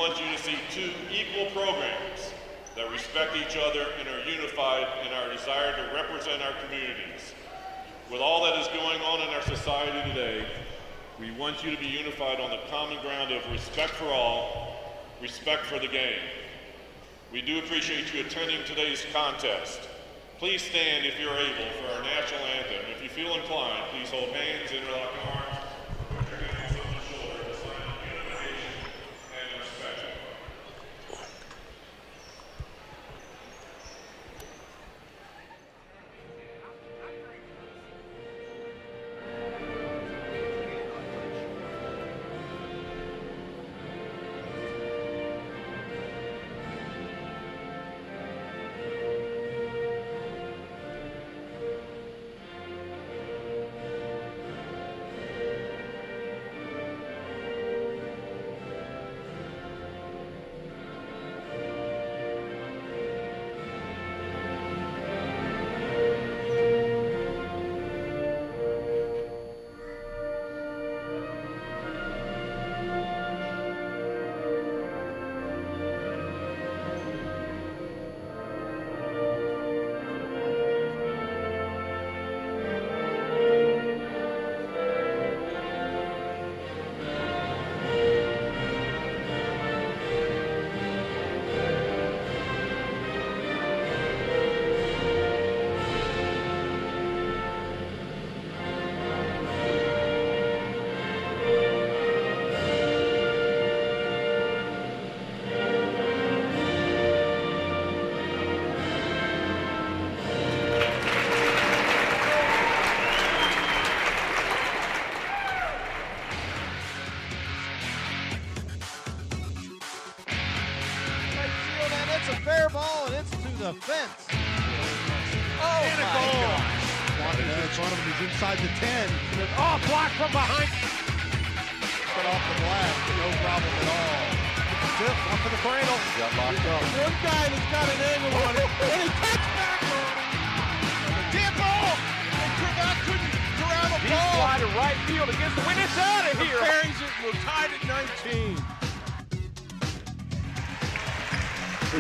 want you to see two equal programs that respect each other and are unified in our desire to represent our communities. With all that is going on in our society today, we want you to be unified on the common ground of respect for all, respect for the game. We do appreciate you attending today's contest. Please stand if you're able for our national anthem. If you feel inclined, please hold hands, interlock arms, put your hands on the shoulder as a sign of unification and respect. The fence. Oh, and a goal. Washington in front of him. He's inside the 10. Oh, blocked from behind. Cut off the glass. No problem at all. Tip, up for the cradle. Got locked up. One guy that's got an angle on it. And he cuts back on it. Damn ball. And Trevor couldn't grab a ball. He's flying to right field against the wind. It's out of here. Carries it. We're tied at 19.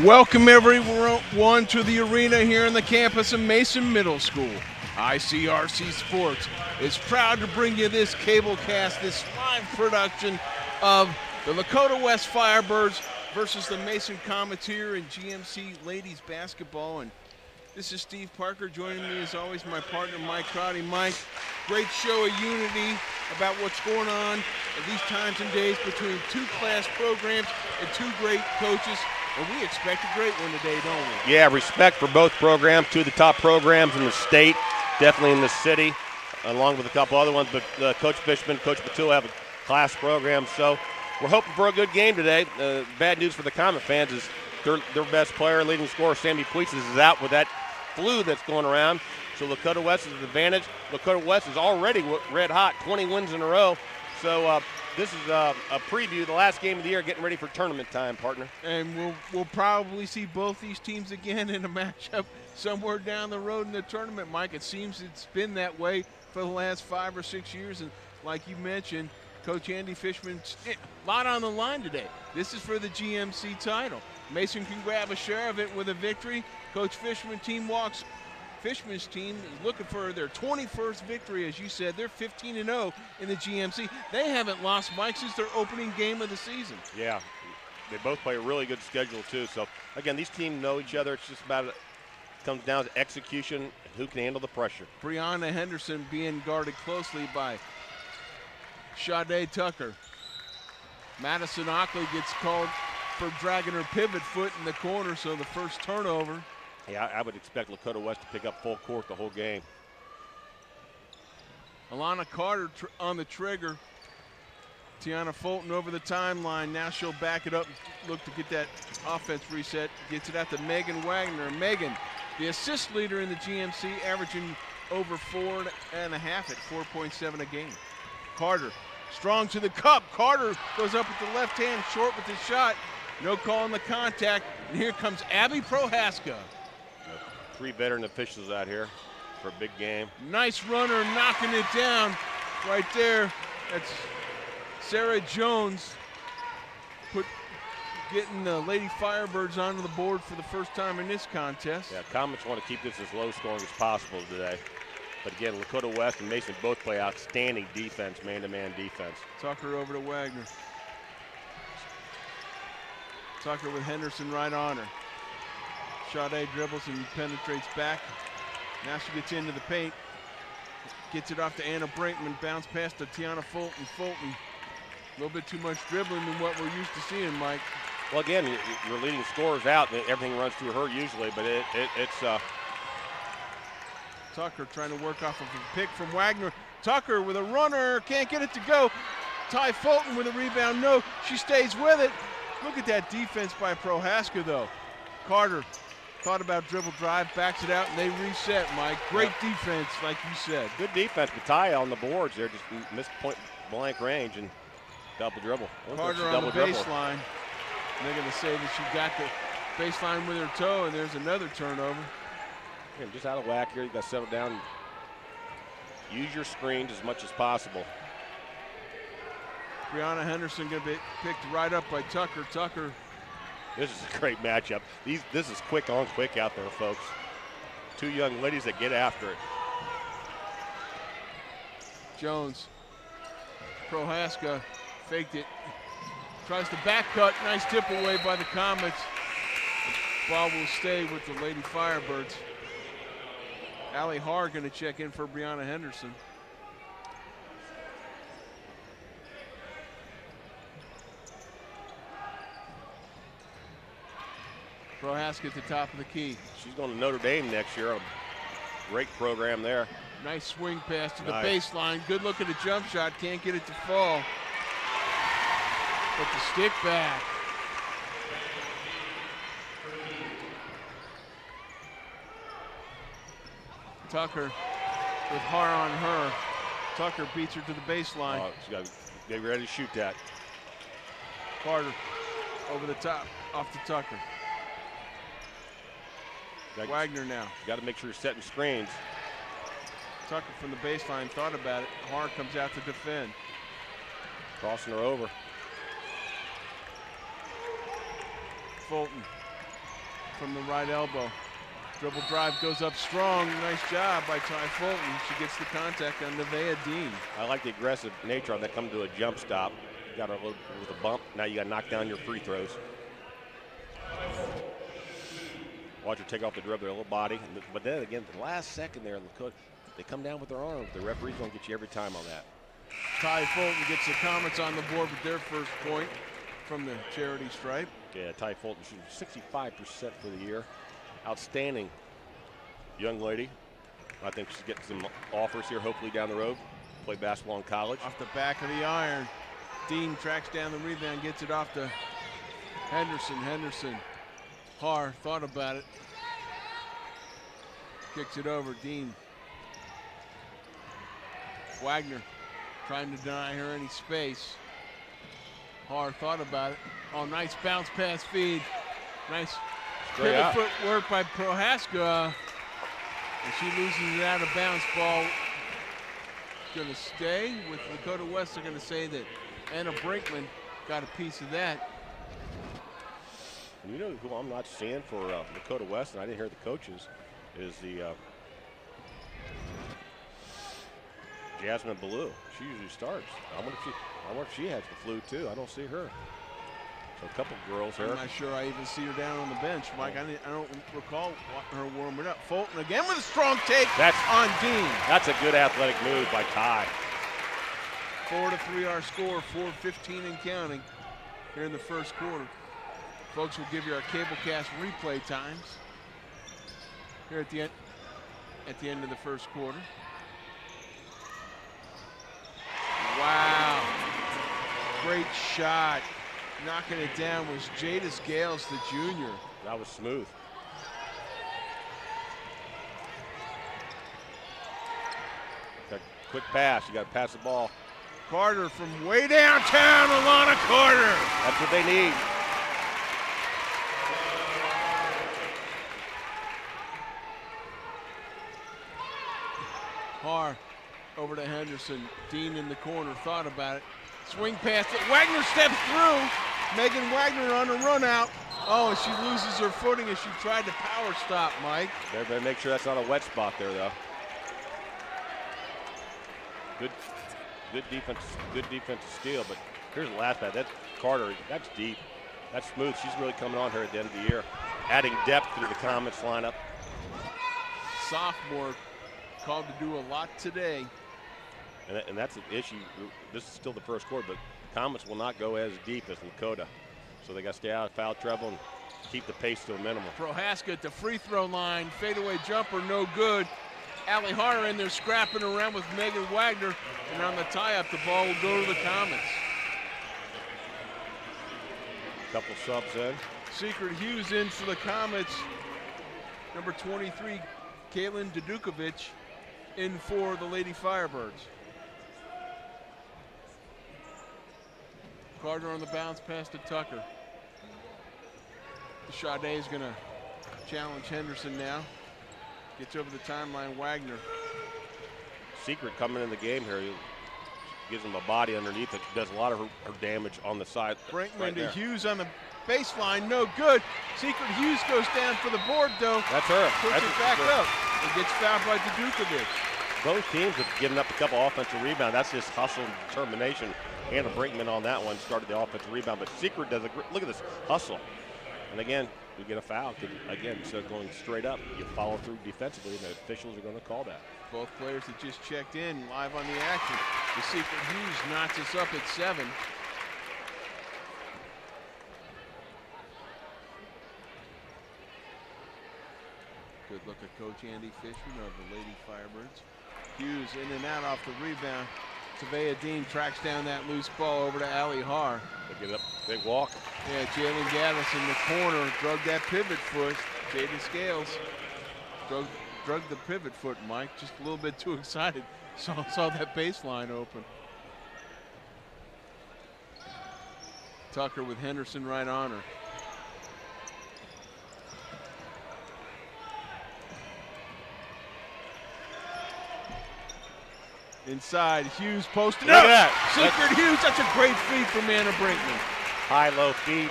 Welcome everyone to the arena here on the campus of Mason Middle School. ICRC Sports is proud to bring you this cable cast, this live production of the Lakota West Firebirds versus the Mason Cometier and GMC Ladies Basketball. And this is Steve Parker. Joining me as always, my partner Mike Crowdy. Mike, great show of unity about what's going on at these times and days between two class programs and two great coaches. And we expect a great one today, don't we? Yeah, respect for both programs, two of the top programs in the state, definitely in the city, along with a couple other ones. But Coach Fishman, Coach Patul have a class program, so we're hoping for a good game today. Bad news for the Comet fans is their best player, leading scorer, Sammy Puitzes, is out with that flu that's going around. So Lakota West is an advantage. Lakota West is already red hot, 20 wins in a row. So this is a preview, the last game of the year, getting ready for tournament time, partner. And we'll probably see both these teams again in a matchup somewhere down the road in the tournament, Mike. It seems it's been that way for the last 5 or 6 years. And like you mentioned, Coach Andy Fishman, a lot on the line today. This is for the GMC title. Mason can grab a share of it with a victory. Coach Fishman's team is looking for their 21st victory, as you said. They're 15-0 in the GMC. They haven't lost, Mike, since their opening game of the season. Yeah, they both play a really good schedule, too. So, again, these teams know each other. It's just about it comes down to execution and who can handle the pressure. Brianna Henderson being guarded closely by Sade Tucker. Madison Ockley gets called for dragging her pivot foot in the corner, so the first turnover. Yeah, I would expect Lakota West to pick up full court the whole game. Alana Carter on the trigger. Tiana Fulton over the timeline. Now she'll back it up, look to get that offense reset. Gets it out to Megan Wagner. Megan, the assist leader in the GMC, averaging over 4.5 at 4.7 a game. Carter, strong to the cup. Carter goes up with the left hand, short with his shot. No call on the contact. And here comes Abby Prohaska. 3 veteran officials out here for a big game. Nice runner, knocking it down right there. That's Sarah Jones. getting the Lady Firebirds onto the board for the first time in this contest. Yeah, Comets want to keep this as low scoring as possible today. But again, Lakota West and Mason both play outstanding defense, man-to-man defense. Tucker over to Wagner. Tucker with Henderson right on her. Sade dribbles and penetrates back. Now she gets into the paint. Gets it off to Anna Brinkman. Bounce pass to Tiana Fulton. Fulton, a little bit too much dribbling than what we're used to seeing, Mike. Well, again, your leading scorer's out, and everything runs through her usually, but it's Tucker trying to work off of a pick from Wagner. Tucker with a runner, can't get it to go. Ty Fulton with a rebound, no, she stays with it. Look at that defense by Prohaska, though. Carter thought about dribble drive, backs it out, and they reset, Mike. Great defense, like you said. good defense, but Ty on the boards there just missed point blank range and double dribble. Carter on the baseline. They're going to say that she got the baseline with her toe, and there's another turnover. Again, just out of whack here. You got to settle down. Use your screens as much as possible. Brianna Henderson going to be picked right up by Tucker. Tucker. This is a great matchup. This is quick on, quick out there, folks. Two young ladies that get after it. Jones. Prohaska faked it. Tries to back cut. Nice tip away by the Comets. The ball will stay with the Lady Firebirds. Allie Haar going to check in for Brianna Henderson. Prohaska at the top of the key. She's going to Notre Dame next year. A great program there. Nice swing pass to the baseline. Good look at the jump shot. Can't get it to fall. But the stick back. Tucker with Haar on her. Tucker beats her to the baseline. She's got to get ready to shoot that. Carter over the top, off to Tucker. Wagner now. You got to make sure you're setting screens. Tucker from the baseline thought about it. Haar comes out to defend. Crossing her over. Fulton from the right elbow. Dribble drive goes up strong. Nice job by Ty Fulton. She gets the contact on Nevaeh Dean. I like the aggressive nature on that coming to a jump stop. You got a little with a bump. Now you got to knock down your free throws. Watch her take off the dribble, their little body. But then again, the last second there, Lakota, they come down with their arms. The referee's going to get you every time on that. Ty Fulton gets the Comets on the board with their first point from the charity stripe. Yeah, Ty Fulton shooting 65% for the year. Outstanding young lady. I think she's getting some offers here, hopefully down the road. Play basketball in college. Off the back of the iron. Dean tracks down the rebound, gets it off to Henderson. Henderson. Haar thought about it. Kicks it over. Dean. Wagner trying to deny her any space. Haar thought about it. Oh, nice bounce pass feed. Nice pivot footwork by Prohaska. And she loses it out of bounds. Ball going to stay with Lakota West. They're going to say that Anna Brinkman got a piece of that. You know who I'm not seeing for Lakota West, and I didn't hear the coaches, is the Jasmine Ballou. She usually starts. I wonder if she has the flu too. I don't see her. So a couple girls here. I'm not sure I even see her down on the bench, Mike. I don't recall her warming up. Fulton again with a strong take on Dean. That's a good athletic move by Ty. 4-3 our score, 4:15 and counting here in the first quarter. Folks, we'll give you our cablecast replay times here at the end of the first quarter. Wow, great shot. Knocking it down was Jadis Gales, the junior. That was smooth. Got a quick pass. You got to pass the ball. Carter from way downtown, Alana Carter. That's what they need. Haar over to Henderson. Dean in the corner, thought about it. Swing pass. Wagner steps through. Megan Wagner on a run out. Oh, and she loses her footing as she tried to power stop, Mike. They better make sure that's not a wet spot there, though. Good defense steal, but here's the last pass. That's Carter, that's deep. That's smooth. She's really coming on here at the end of the year, adding depth to the Comets lineup. Sophomore called to do a lot today. And that's an issue. This is still the first quarter, but Comets will not go as deep as Lakota. So they got to stay out of foul trouble and keep the pace to a minimum. Prohaska at the free throw line. Fadeaway jumper, no good. Allie Harder in there scrapping around with Megan Wagner. And on the tie-up, the ball will go to the Comets. Couple subs in. Secret Hughes in for the Comets. Number 23, Caitlin Dudukovic in for the Lady Firebirds. Carter on the bounce pass to Tucker. Sade is going to challenge Henderson now. Gets over the timeline, Wagner. Secret coming in the game here. He gives him a body underneath it. Does a lot of her damage on the side. Brinkman right to there. Hughes on the baseline, no good. Secret Hughes goes down for the board though. That's her. Puts That's it back up and gets fouled by Dudukovic. Both teams have given up a couple offensive rebounds. That's just hustle and determination. Hannah Brinkman on that one started the offensive rebound, but Secret does look at this hustle. And again, we get a foul. Again, instead of going straight up, you follow through defensively, and the officials are going to call that. Both players that just checked in live on the action. The Secret Hughes knocks us up at 7. Good look at Coach Andy Fishman of the Lady Firebirds. Hughes in and out off the rebound. Tavea Dean tracks down that loose ball over to Allie Har. They get up, big walk. Yeah, Jalen Gaddis in the corner, drug that pivot foot. Jaden Scales drug the pivot foot, Mike, just a little bit too excited. Saw that baseline open. Tucker with Henderson right on her. Inside, Hughes posted Look up. at that. Secret Hughes, that's a great feed from Anna Brinkman. High-low feed.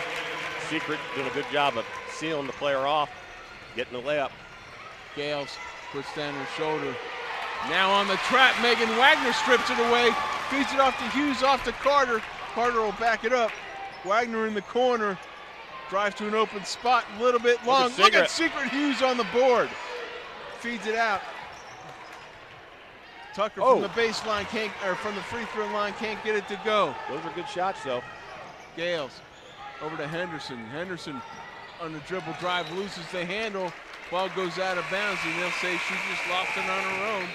Secret doing a good job of sealing the player off, getting the layup. Gales puts down her shoulder. Now on the trap, Megan Wagner strips it away, feeds it off to Hughes, off to Carter. Carter will back it up. Wagner in the corner, drives to an open spot, a little bit long. Look at Secret Hughes on the board. Feeds it out. Tucker from the baseline from the free throw line can't get it to go. Those are good shots, though. Gales over to Henderson. Henderson on the dribble drive loses the handle. Ball goes out of bounds, and they'll say she just lost it on her own.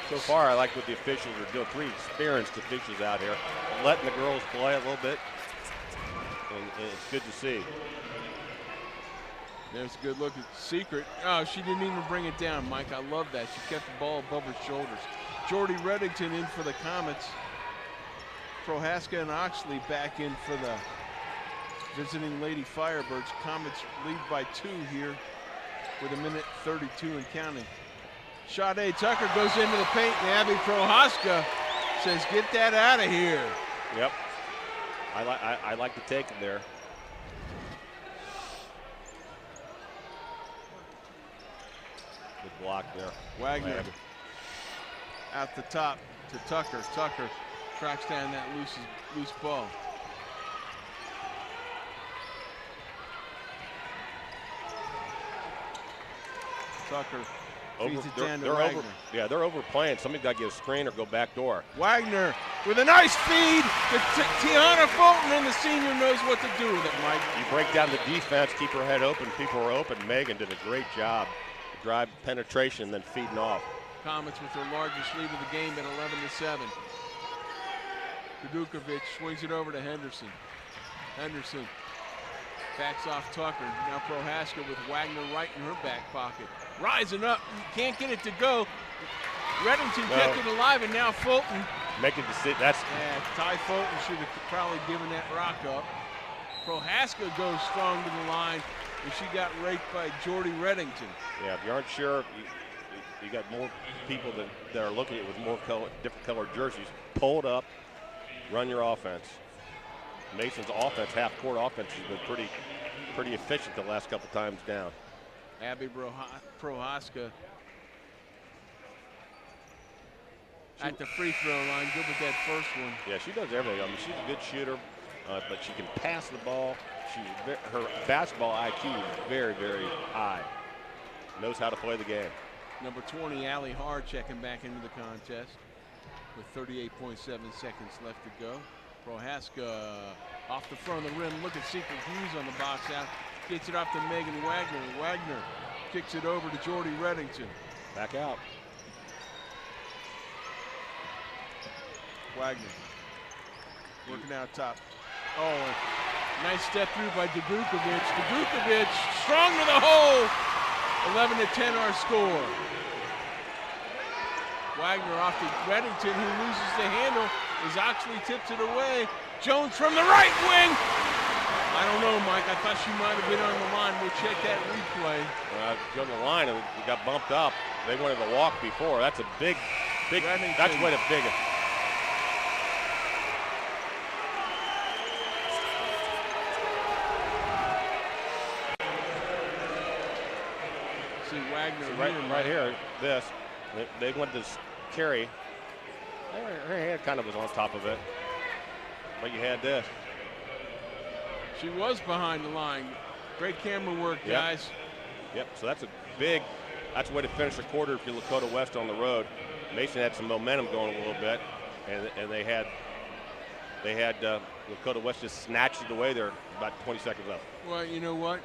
So far, I like what the officials are doing. 3 experienced officials out here, letting the girls play a little bit, and it's good to see. There's a good look at Secret. Oh, she didn't even bring it down, Mike. I love that. She kept the ball above her shoulders. Jordy Reddington in for the Comets. Prohaska and Oxley back in for the visiting Lady Firebirds. Comets lead by 2 here with 1:32 and counting. Sade Tucker goes into the paint, and Abby Prohaska says, "Get that out of here." Yep. I like the take there. Good block there. Wagner out the top to Tucker. Tucker tracks down that loose ball. Tucker feeds it down to Wagner. They're overplaying. Somebody's got to get a screen or go back door. Wagner with a nice feed to Tiana Fulton, and the senior knows what to do with it, Mike. You break down the defense, keep her head open. People are open. Megan did a great job. Drive penetration, then feeding off. Comets with their largest lead of the game at 11-7. Dudukovic swings it over to Henderson. Henderson backs off Tucker. Now Prohaska with Wagner right in her back pocket. Rising up, can't get it to go. Reddington kept it alive, and now Fulton. Making decision. That's Ty Fulton should have probably given that rock up. Prohaska goes strong to the line, and she got raked by Jordy Reddington. Yeah, if you aren't sure, you got more people that are looking at it with more different colored jerseys. Pull it up, run your offense. Mason's offense, half-court offense, has been pretty efficient the last couple times down. Abby Prohaska at the free throw line, good with that first one. Yeah, she does everything. I mean, she's a good shooter, but she can pass the ball. Her basketball IQ is very, very high. Knows how to play the game. Number 20, Allie Haar, checking back into the contest with 38.7 seconds left to go. Prohaska off the front of the rim. Look at Secret Hughes on the box out. Gets it off to Megan Wagner. Wagner kicks it over to Jordy Reddington. Back out. Wagner working out top. Oh, nice step through by Dudukovic. Dudukovic strong to the hole. 11-10 our score. Wagner off to Reddington, who loses the handle as Oxley tips it away. Jones from the right wing. I don't know, Mike. I thought she might have been on the line. We'll check that replay. On the line, and we got bumped up. They wanted to walk before. That's a big. Reddington. That's way to big. See Wagner Right here, this. They went this carry. Her hand kind of was on top of it. But you had this. She was behind the line. Great camera work, guys. Yep, so that's that's a way to finish the quarter if you're Lakota West on the road. Mason had some momentum going a little bit, and they had Lakota West just snatched it away there about 20 seconds left. Well, you know what?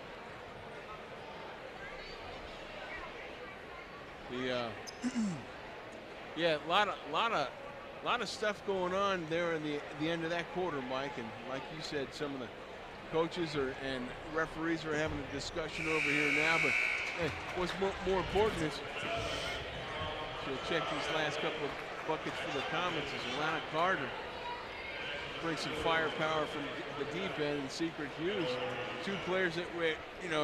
Yeah, a lot of stuff going on there in the end of that quarter, Mike. And like you said, some of the coaches and referees are having a discussion over here now. But hey, what's more important is she'll check these last couple of buckets for the Comets is Alana Carter. Bring some firepower from the deep end, and Secret Hughes. Two players that,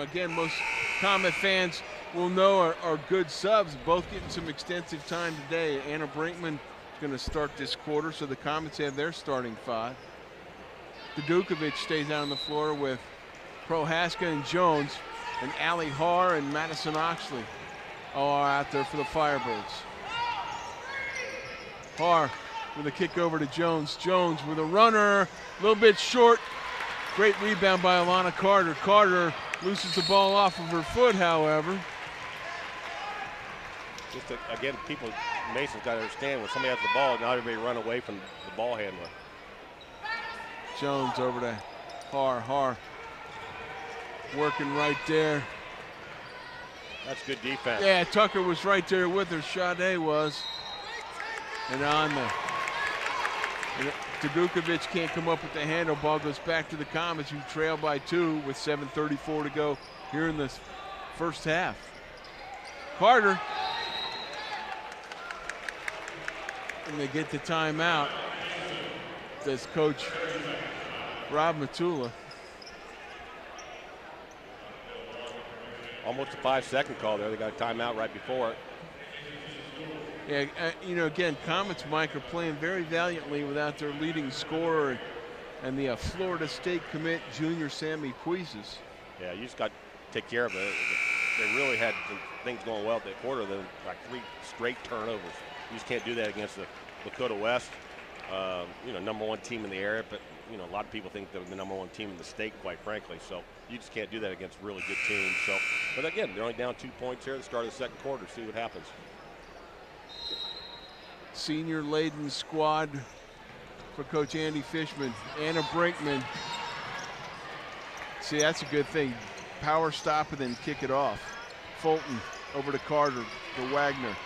again, most Comet fans will know are good subs, both getting some extensive time today. Anna Brinkman is going to start this quarter, so the Comets have their starting five. Dudukovic stays out on the floor with Prohaska and Jones, and Allie Haar and Madison Oxley all are out there for the Firebirds. Haar with a kick over to Jones. Jones with a runner, a little bit short. Great rebound by Alana Carter. Carter loses the ball off of her foot, however. Again, Mason's got to understand when somebody has the ball, not everybody run away from the ball handler. Jones over to Haar. Haar working right there. That's good defense. Yeah, Tucker was right there with her. Sade was. And on the Dudukovic can't come up with the handle. Ball goes back to the Comets, who trail by 2 with 7:34 to go here in the first half. Carter. And they get the timeout. Does Coach Rob Matula. Almost a 5-second call there. They got a timeout right before it. Yeah, again, Comets, Mike, are playing very valiantly without their leading scorer and the Florida State commit, junior Sammy Puises. Yeah, you just got to take care of it. They really had things going well at that quarter, then like 3 straight turnovers. You just can't do that against the Lakota West, #1 team in the area, but a lot of people think they're the #1 team in the state, quite frankly. So you just can't do that against really good teams. So, but again, they're only down 2 points here at the start of the second quarter. See what happens. Senior laden squad for Coach Andy Fishman. Anna Brinkman. See, that's a good thing. Power stop and then kick it off. Fulton over to Carter, to Wagner.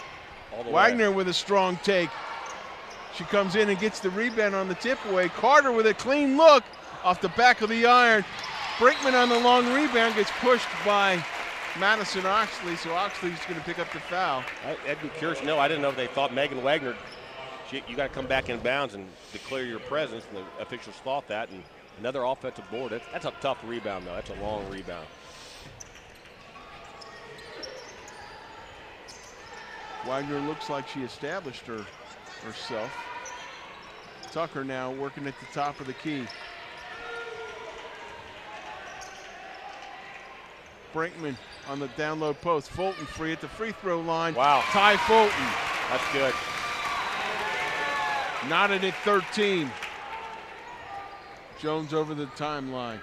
Wagner with a strong take. She comes in and gets the rebound on the tip away. Carter with a clean look off the back of the iron. Brinkman on the long rebound gets pushed by Madison Oxley, so Oxley's going to pick up the foul. I'd be curious to know. I didn't know if they thought Megan Wagner, you got to come back in bounds and declare your presence, and the officials thought that. And another offensive board. That's a tough rebound, though. That's a long rebound. Wagner looks like she established herself. Tucker now working at the top of the key. Brinkman on the down low post. Fulton free at the free throw line. Wow. Ty Fulton. That's good. Knotted at 13. Jones over the timeline.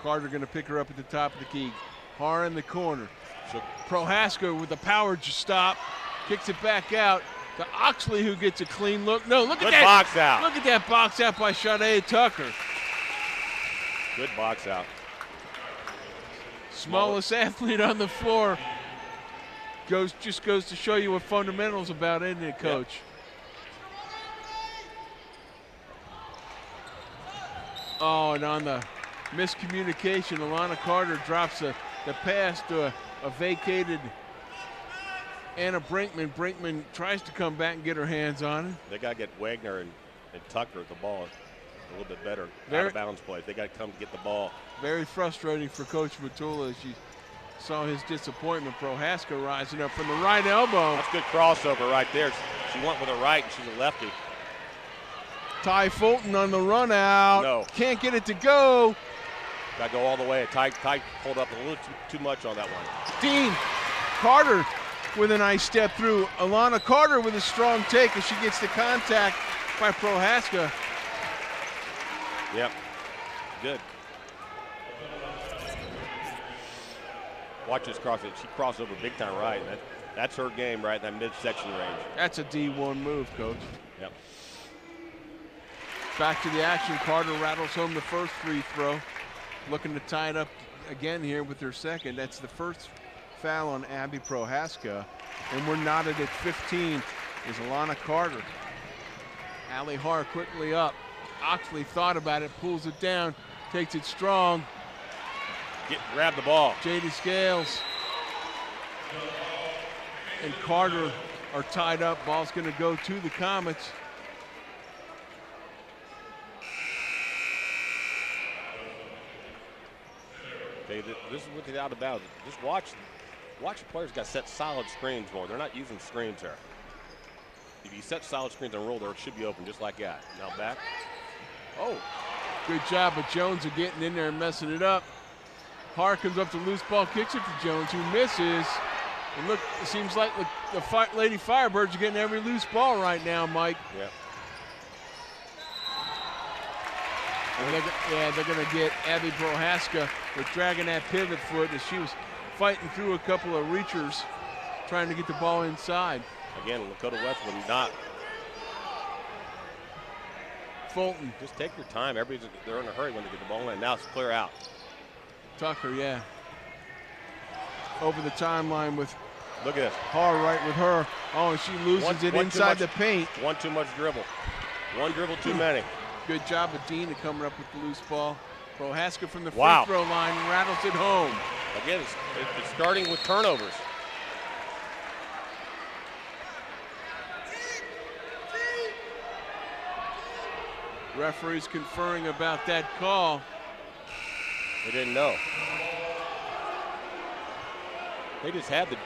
Carter going to pick her up at the top of the key. Har in the corner. So Prohaska with the power stop. Kicks it back out to Oxley, who gets a clean look. No, look at good that. box out. Look at that box out by Sade Tucker. Good box out. Smallest athlete on the floor. Just goes to show you what fundamentals about, isn't it, Coach? Yep. Oh, and on the miscommunication, Alana Carter drops the pass to a vacated Anna Brinkman. Brinkman tries to come back and get her hands on it. They got to get Wagner and Tucker at the ball a little bit better. Out of bounds plays. They got to come to get the ball. Very frustrating for Coach Matula as she saw his disappointment. Prohaska rising up from the right elbow. That's good crossover right there. She went with a right, and she's a lefty. Ty Fulton on the run out. No. Can't get it to go. Got to go all the way. Ty pulled up a little too much on that one. Dean Carter with a nice step through. Alana Carter with a strong take as she gets the contact by Prohaska. Yep. Good. Watch this cross. She crossed over big time right. That's her game right in that midsection range. That's a D1 move, Coach. Yep. Back to the action. Carter rattles home the first free throw. Looking to tie it up again here with her second. That's the first foul on Abby Prohaska. And we're knotted at 15 is Alana Carter. Allie Har quickly up. Oxley thought about it, pulls it down, takes it strong. Grab the ball. Jada Scales and Carter are tied up. Ball's going to go to the Comets. Okay, this is what they're out about. Just watch the players got set solid screens more. They're not using screens here. If you set solid screens and roll, they should be open just like that. Now back. Oh. Good job of Jones of getting in there and messing it up. Har comes up to loose ball, kicks it to Jones, who misses. And look, it seems like the Lady Firebirds are getting every loose ball right now, Mike. Yeah. And they're going to get Abby Prohaska with dragging that pivot foot as she was fighting through a couple of reachers, trying to get the ball inside. Again, Lakota West will not. Fulton. Just take your time. They're in a hurry when they get the ball in. Now it's clear out. Tucker, yeah. Over the timeline with. Look at this. Har right with her. Oh, and she loses it inside the paint. One too much dribble. One dribble too many. Good job of Dean to coming up with the loose ball. Prohaska from the free Wow. throw line rattles it home. Again, it's starting with turnovers. Referees conferring about that call. They didn't know. They just had the.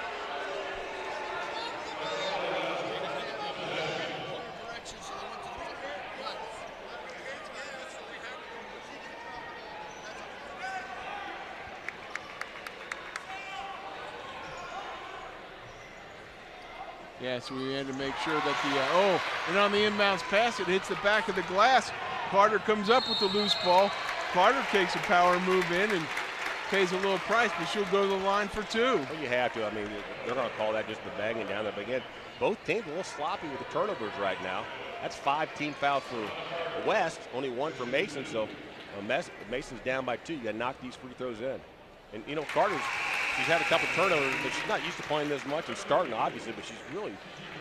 Yeah, so we had to make sure that and on the inbounds pass, it hits the back of the glass. Carter comes up with the loose ball. Carter takes a power move in and pays a little price, but she'll go to the line for two. Well, you have to. I mean, they're going to call that just the banging down there. But again, both teams a little sloppy with the turnovers right now. That's 5 team fouls for West, only 1 for Mason. So Mason's down by 2. You got to knock these free throws in. And, you know, she's had a couple turnovers, but she's not used to playing this much and starting, obviously, but she's really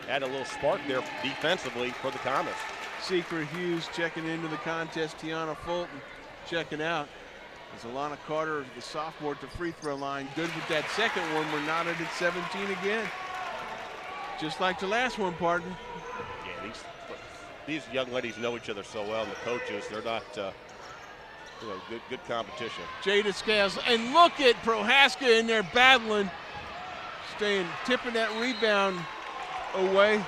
had a little spark there defensively for the Comets. Secret Hughes checking into the contest. Tiana Fulton checking out. As Alana Carter, the sophomore, at the free throw line. Good with that second one. We're knotted at 17 again. Just like the last one, pardon. Yeah, these young ladies know each other so well, and the coaches, they're not good competition. Jada Scales, and look at Prohaska in there battling, tipping that rebound away.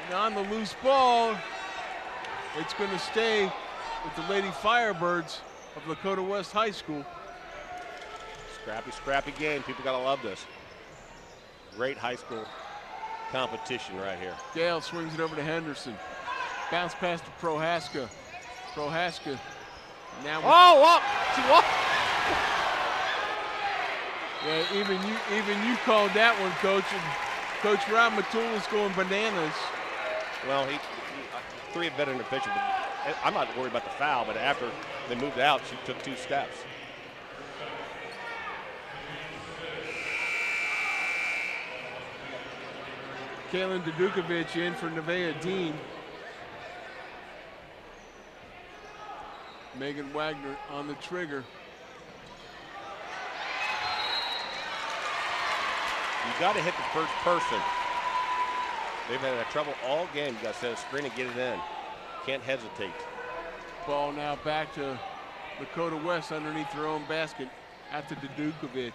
And on the loose ball, it's going to stay with the Lady Firebirds of Lakota West High School. Scrappy game. People got to love this. Great high school competition right here. Gale swings it over to Henderson. Bounce pass to Prohaska. Prohaska now. Yeah, even you called that one, Coach. And Coach Rob Matula's going bananas. Well, he 3 veteran officials. I'm not worried about the foul, but after they moved out, she took 2 steps. Kaylin Dudukovic in for Nevaeh Dean. Megan Wagner on the trigger. You got to hit the first person. They've had trouble all game. You got to set a screen and get it in. Can't hesitate. Ball now back to Lakota West underneath their own basket. Out to Dudukovic.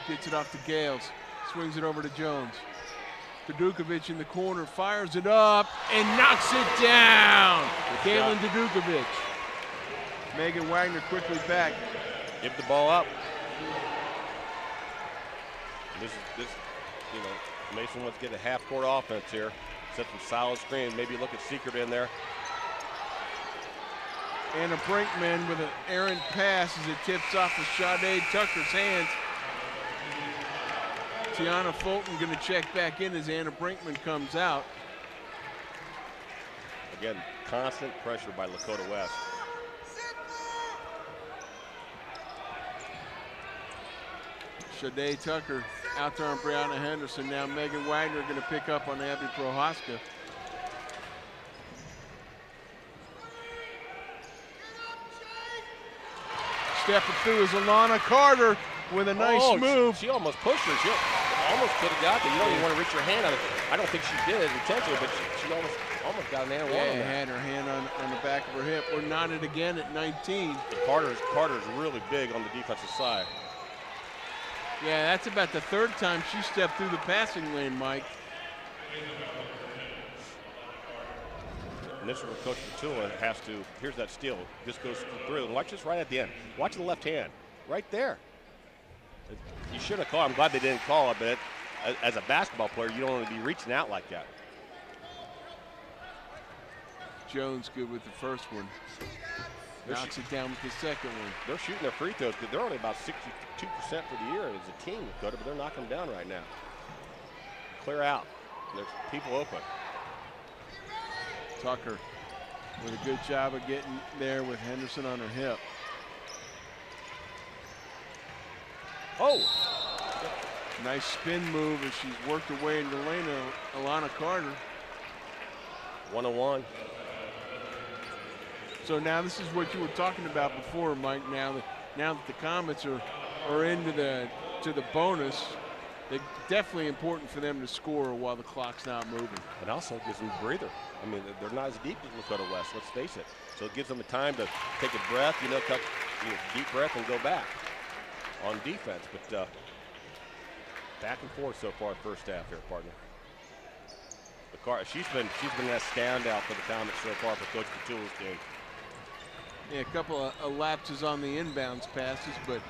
Gets it off to Gales. Swings it over to Jones. Dudukovic in the corner, fires it up, and knocks it down. Kaylin Dudukovic. Megan Wagner quickly back. Give the ball up. This, Mason wants to get a half-court offense here. Set some solid screen. Maybe look at Secret in there. Anna Brinkman with an errant pass as it tips off of Sade Tucker's hands. Tiana Fulton going to check back in as Anna Brinkman comes out. Again, constant pressure by Lakota West. Sade Tucker out there on Brianna Henderson. Now Megan Wagner going to pick up on Abby Prohaska. Stepping through is Alana Carter with a nice move. She almost pushed her. She almost could have got there. You don't even want to reach your hand on it. I don't think she did it intentionally, but she almost got an air one. Yeah, had her hand on the back of her hip. We're knotted again at 19. Carter's really big on the defensive side. Yeah, that's about the 3rd time she stepped through the passing lane, Mike. And this is where Coach Matula has to, here's that steal, just goes through. And watch this right at the end. Watch the left hand, right there. You should have called. I'm glad they didn't call it, but as a basketball player, you don't want to be reaching out like that. Jones good with the first one. Knocks it down with the second one. They're shooting their free throws because they're only about 62% for the year as a team, Dakota, but they're knocking them down right now. Clear out. There's people open. Tucker with a good job of getting there with Henderson on her hip. Oh! Nice spin move as she's worked her way into the lane of Alana Carter. 101. So now this is what you were talking about before, Mike. Now that the Comets are into the bonus, it's definitely important for them to score while the clock's not moving. And also gives them a breather. I mean, they're not as deep as Lakota West, let's face it. So it gives them the time to take a breath, deep breath and go back on defense. But back and forth so far first half here, partner. She's been that standout for the Comets so far for Coach Matula's team. Yeah, a couple of lapses on the inbounds passes, but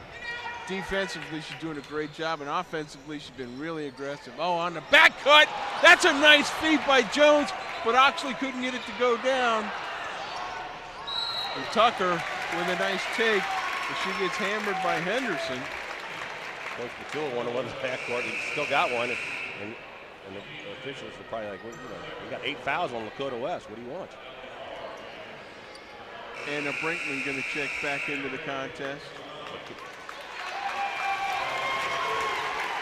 defensively she's doing a great job, and offensively she's been really aggressive. Oh, on the back cut, that's a nice feed by Jones, but Oxley couldn't get it to go down. And Tucker with a nice take, but she gets hammered by Henderson. Coach Matula won the backcourt. He still got one, and the officials are probably like, well, we got 8 fouls on Lakota West. What do you want? Anna Brinkman going to check back into the contest.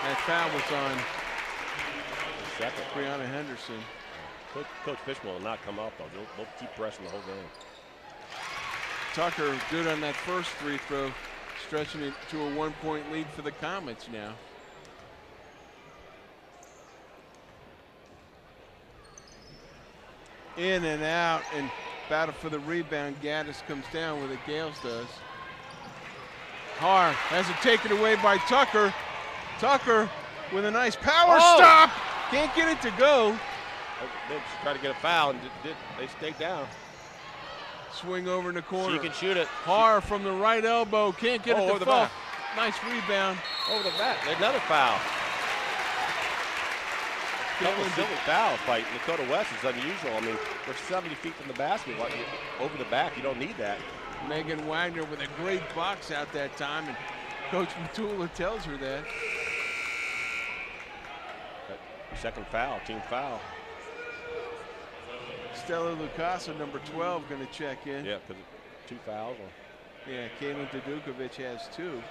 That foul was on Brianna Henderson. Coach Fishman will not come up, though. They'll keep pressing the whole game. Tucker good on that first free throw, stretching it to a 1-point lead for the Comets now. In and out, and battle for the rebound. Gaddis comes down with it. Gales does. Har has it taken away by Tucker. Tucker with a nice power stop. Can't get it to go. They tried to get a foul and they stayed down. Swing over in the corner. She can shoot it. Har from the right elbow. Can't get it to fall. Nice rebound. Over the back. Another foul. Couple of silly fouls by Lakota West is unusual. I mean, we're 70 feet from the basket. Over the back, you don't need that. Megan Wagner with a great box out that time, and Coach Matula tells her that. Second foul, team foul. Stella Lucasa, number 12, going to check in. Yeah, because 2 fouls. Yeah, Kaylin Tadukovic has 2.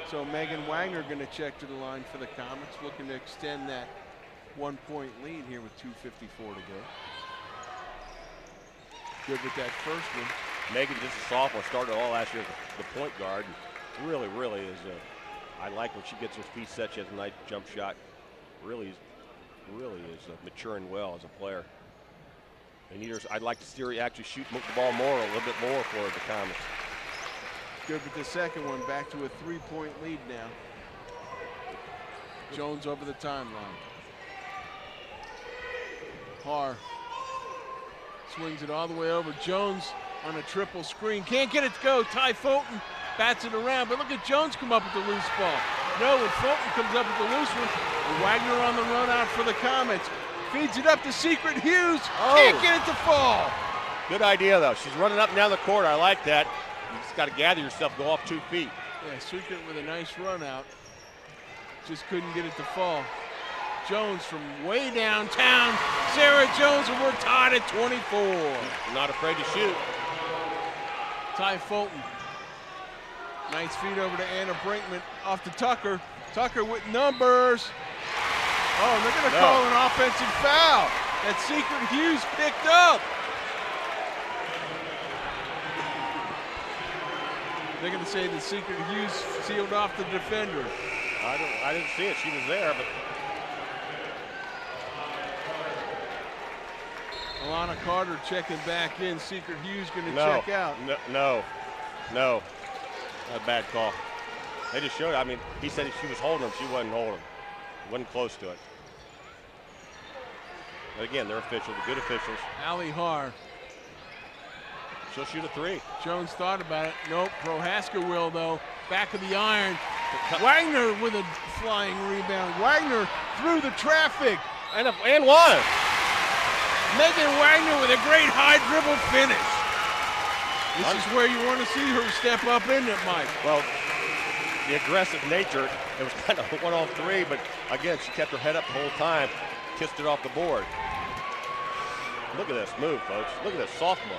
So Megan Wagner going to check to the line for the Comets, looking to extend that 1-point lead here with 2:54 to go. Good with that first one. Megan, just a sophomore, started all last year as the point guard. Really is I like when she gets her feet set. She has a nice jump shot. Really is maturing well as a player. I'd like to see her actually shoot the ball more, a little bit more for the Comets. Good with the second one, back to a 3-point lead now. Jones over the timeline. Haar swings it all the way over. Jones on a triple screen. Can't get it to go. Ty Fulton bats it around, but look at Jones come up with the loose ball. No, when Fulton comes up with the loose one, Wagner on the run out for the Comets. Feeds it up to Secret Hughes. Can't get it to fall. Good idea, though. She's running up and down the court. I like that. You just got to gather yourself, go off 2 feet. Yeah, Secret with a nice run out. Just couldn't get it to fall. Jones from way downtown. Sarah Jones, and we're tied at 24. Not afraid to shoot. Ty Fulton. Nice feed over to Anna Brinkman. Off to Tucker. Tucker with numbers. Oh, and they're going to call an offensive foul that Secret Hughes picked up. They're going to say that Secret Hughes sealed off the defender. I didn't see it. She was there, but Alana Carter checking back in. Secret Hughes going to check out. No. That's a bad call. They just showed. I mean, he said she was holding him. She wasn't holding him. Wasn't close to it. But again, they're officials, the good officials. Allie Haar. She'll shoot a 3. Jones thought about it. Nope. Prohaska will, though. Back of the iron. Wagner with a flying rebound. Wagner through the traffic. And one. Megan Wagner with a great high dribble finish. This is where you want to see her step up in it, Mike. Well, the aggressive nature, it was kind of a 1-on-3, but again, she kept her head up the whole time, kissed it off the board. Look at this move, folks. Look at this sophomore.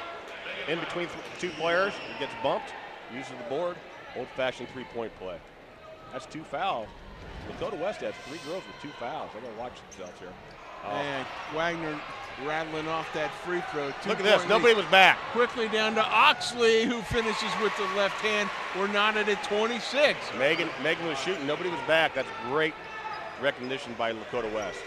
In between 2 players, it gets bumped, uses the board, old-fashioned 3-point play. That's 2 fouls. Lakota West has 3 girls with 2 fouls. They're going to watch themselves here. And Wagner rattling off that free throw. Look at this. Nobody was back. Quickly down to Oxley, who finishes with the left hand. We're knotted at 26. Megan was shooting. Nobody was back. That's great recognition by Lakota West.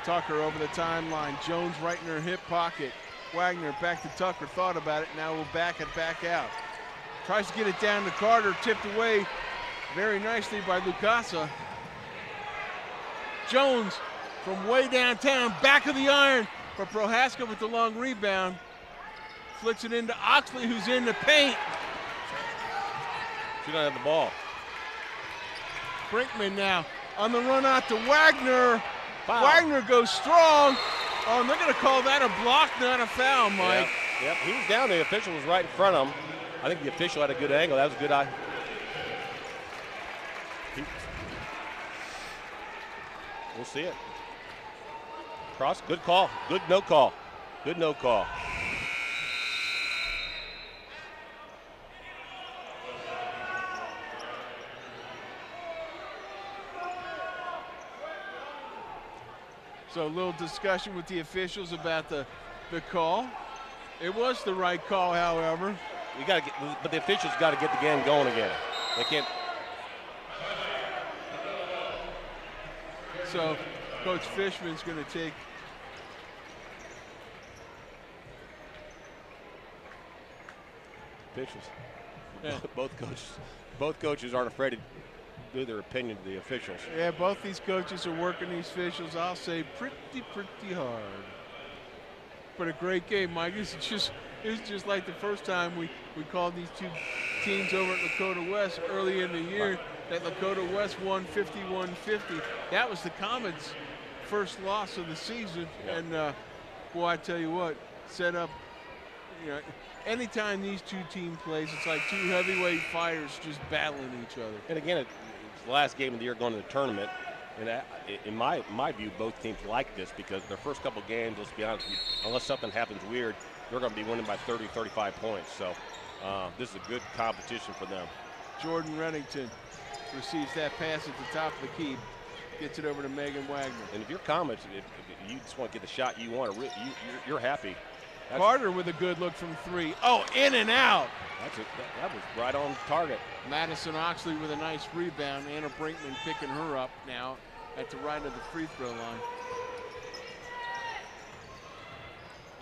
Tucker over the timeline. Jones right in her hip pocket. Wagner back to Tucker. Thought about it. Now we'll back it back out. Tries to get it down to Carter. Tipped away very nicely by Lucasa. Jones from way downtown, back of the iron for Prohaska with the long rebound. Flicks it into Oxley, who's in the paint. She don't have the ball. Brinkman now on the run out to Wagner. Foul. Wagner goes strong. Oh, and they're going to call that a block, not a foul, Mike. Yep, he was down. The official was right in front of him. I think the official had a good angle. That was a good eye. We'll see it. Cross, good call. Good no call. Good no call. So a little discussion with the officials about the call. It was the right call, however. You got to get, but the officials got to get the game going again. They can't. So Coach Fishman's going to take. Officials. Yeah. Both coaches aren't afraid to do their opinion to the officials. Yeah, both these coaches are working these officials, I'll say, pretty hard. But a great game, Mike. This is just It's just like the first time we called these two teams over at Lakota West early in the year, that Lakota West won 51-50. That was the Comets' first loss of the season. Yeah. And boy, I tell you what, set up, anytime these two teams plays, it's like two heavyweight fighters just battling each other. And again, it's the last game of the year going to the tournament. And in my view, both teams like this because their first couple games, let's be honest, unless something happens weird, they're going to be winning by 30, 35 points. So this is a good competition for them. Jordan Reddington receives that pass at the top of the key, gets it over to Megan Wagner. And if you're Comets, if you just want to get the shot you want, you're happy. Carter with a good look from three. Oh, in and out. That was right on target. Madison Oxley with a nice rebound. Anna Brinkman picking her up now at the right of the free throw line.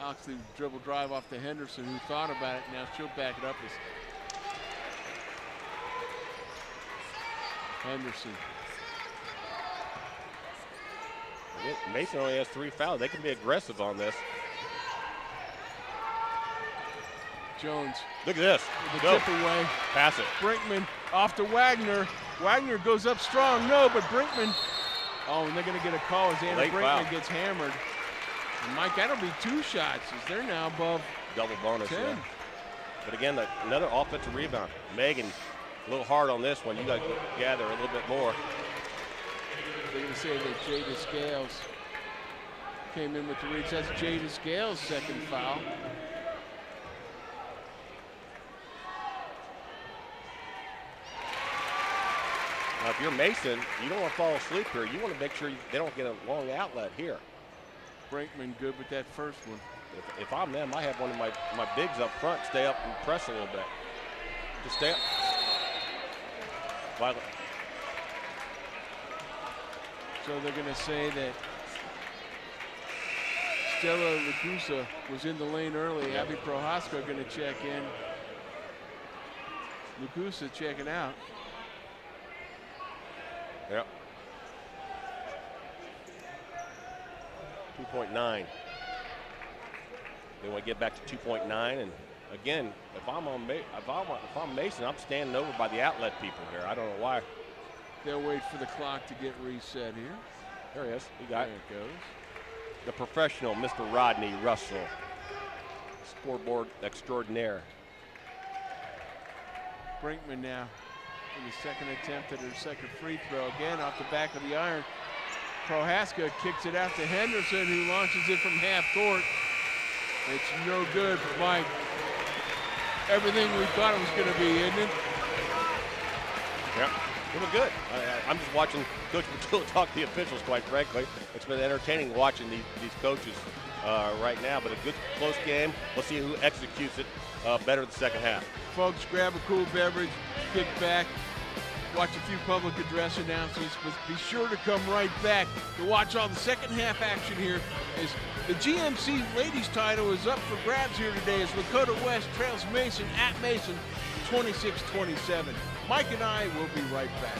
Oxley dribble drive off to Henderson, who thought about it. Now she'll back it up. As Henderson. Mason only has 3 fouls. They can be aggressive on this. Jones. Look at this. With the tip away. Pass it. Brinkman off to Wagner. Wagner goes up strong. No, but Brinkman. Oh, and they're going to get a call as Anna Late Brinkman foul. gets hammered. And Mike, that'll be 2 shots as they're now above Double bonus. 10. Yeah. But again, another offensive rebound. Megan, a little hard on this one. You got to gather a little bit more. They're going to say that Jada Scales came in with the reach. That's Jada Scales' second foul. Now, if you're Mason, you don't want to fall asleep here. You want to make sure they don't get a long outlet here. Brinkman good with that first one. If I'm them, I have one of my bigs up front stay up and press a little bit. Just stay up. Violet. So they're going to say that Stella Lagusa was in the lane early. Abby Prohaska going to check in. Lagusa checking out. Yep. 2.9. They want to get back to 2.9, and again, if I'm Mason, I'm standing over by the outlet people here. I don't know why. They'll wait for the clock to get reset here. There he is. He got There it goes. the professional, Mr. Rodney Russell, scoreboard extraordinaire. Brinkman now in the second attempt at her second free throw. Again off the back of the iron. Prohaska kicks it out to Henderson, who launches it from half court. It's no good, Mike. Everything we thought it was going to be, isn't it? Yeah, it was good. I'm just watching Coach Matilda talk to the officials, quite frankly. It's been entertaining watching these coaches right now, but a good, close game. We'll see who executes it better in the second half. Folks, grab a cool beverage, kick back, watch a few public address announcements, but be sure to come right back to watch all the second half action here as the GMC ladies title is up for grabs here today as Lakota West trails Mason at Mason 26-27. Mike and I will be right back.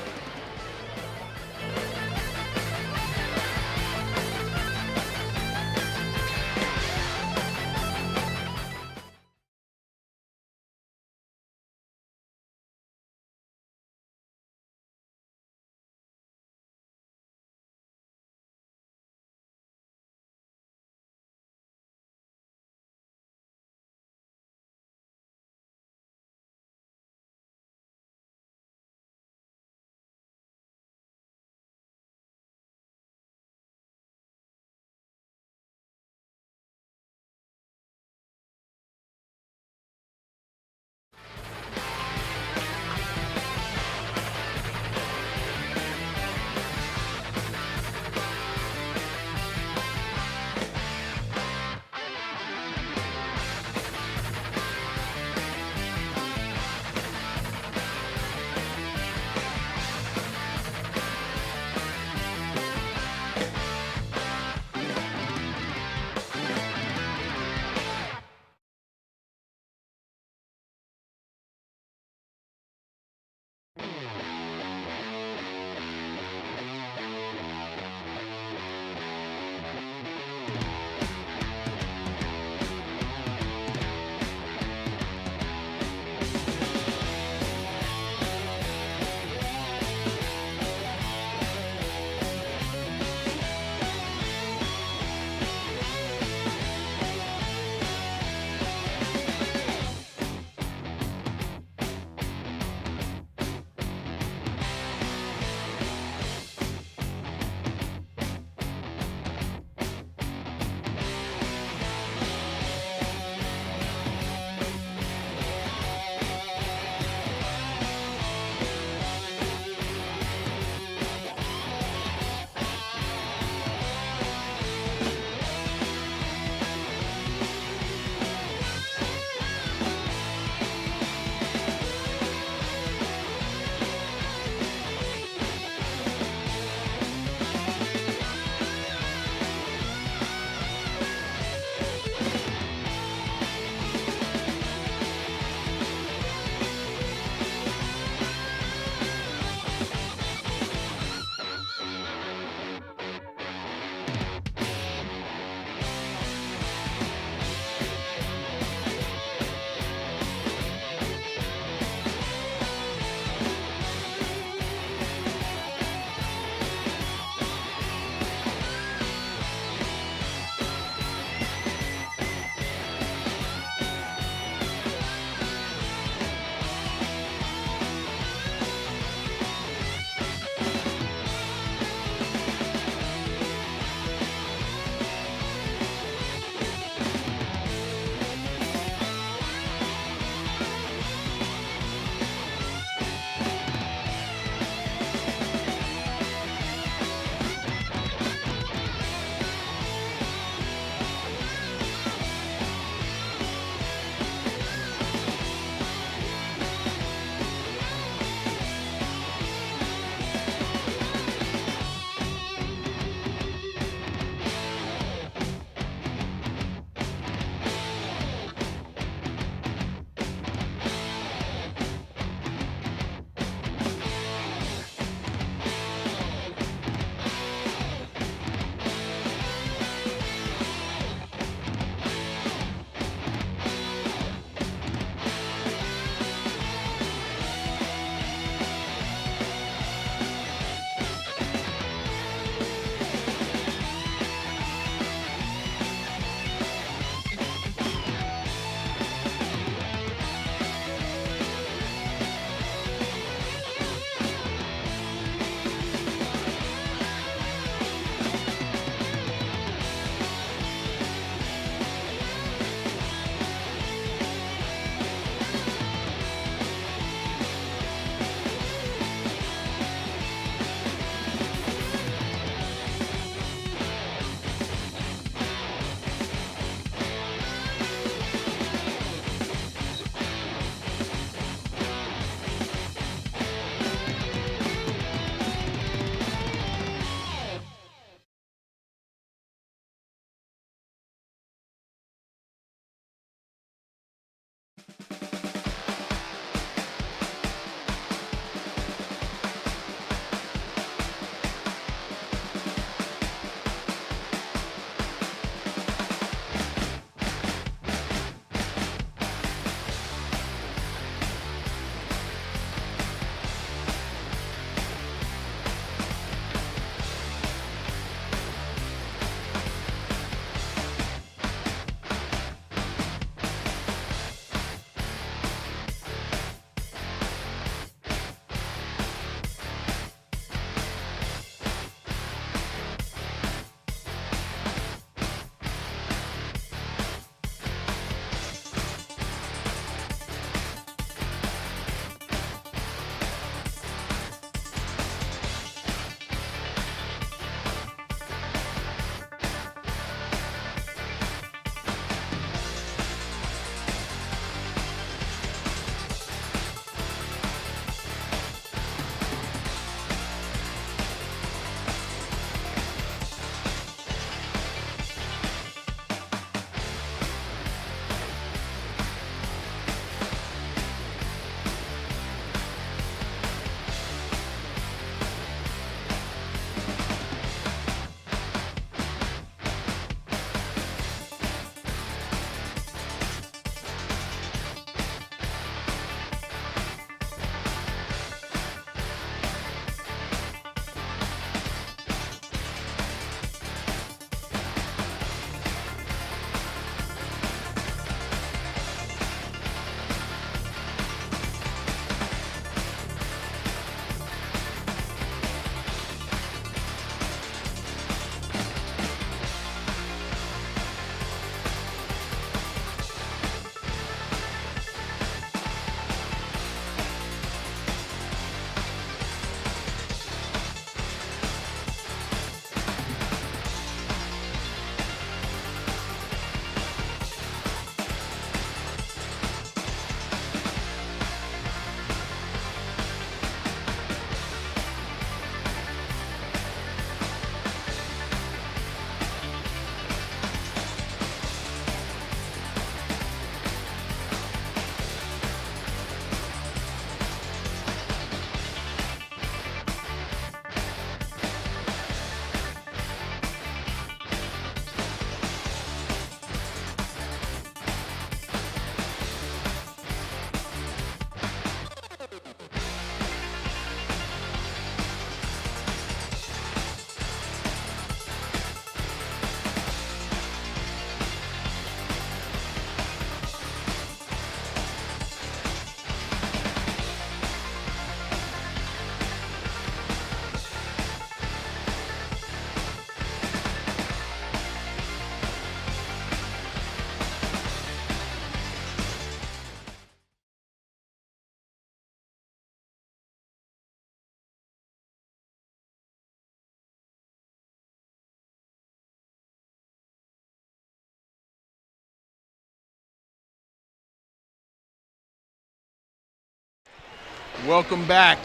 Welcome back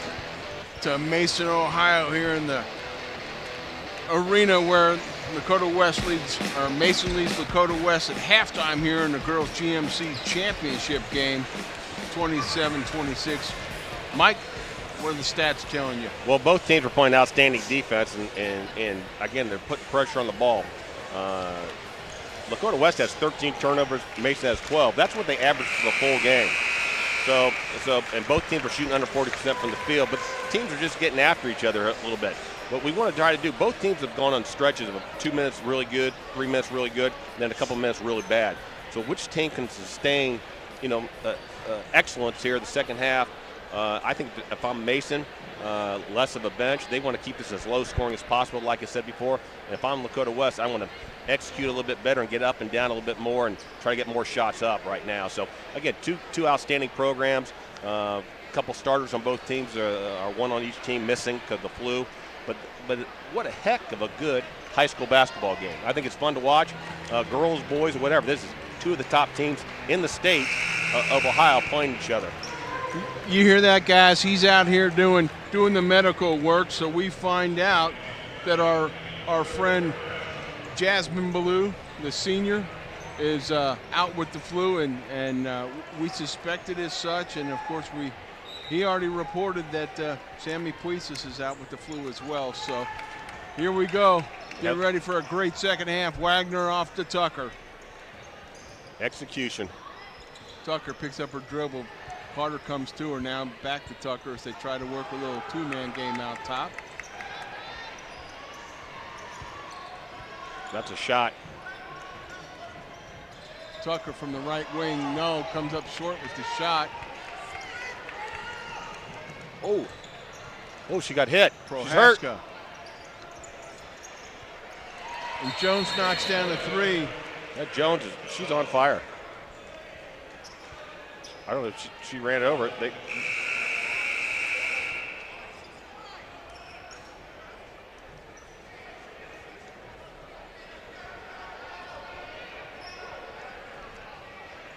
to Mason, Ohio, here in the arena where Lakota West leads, or Mason leads Lakota West at halftime here in the girls GMC championship game, 27-26. Mike, what are the stats telling you? Well, both teams are playing outstanding defense, and again, they're putting pressure on the ball. Lakota West has 13 turnovers, Mason has 12. That's what they average for the full game. So, and both teams are shooting under 40% from the field, but teams are just getting after each other a little bit. What we want to try to do, both teams have gone on stretches of 2 minutes really good, 3 minutes really good, and then a couple minutes really bad. So which team can sustain, excellence here the second half? I think that if I'm Mason, less of a bench, they want to keep this as low scoring as possible, like I said before. And if I'm Lakota West, I want to execute a little bit better and get up and down a little bit more and try to get more shots up right now. So again, two outstanding programs. A couple starters on both teams, are one on each team missing because of the flu. But what a heck of a good high school basketball game. I think it's fun to watch. Girls, boys, whatever. This is two of the top teams in the state of Ohio playing each other. You hear that, guys? He's out here doing the medical work, so we find out that our friend Jasmine Ballou, the senior, is out with the flu, and we suspect it as such. And of course, he already reported that Sammy Puisis is out with the flu as well. So here we go. Get ready for a great second half. Wagner off to Tucker. Execution. Tucker picks up her dribble. Carter comes to her now, back to Tucker as they try to work a little two-man game out top. That's a shot. Tucker from the right wing, no, comes up short with the shot. Oh, she got hit. She's hurt. Prohaska. And Jones knocks down a three. That Jones, she's on fire. I don't know if she ran it over it.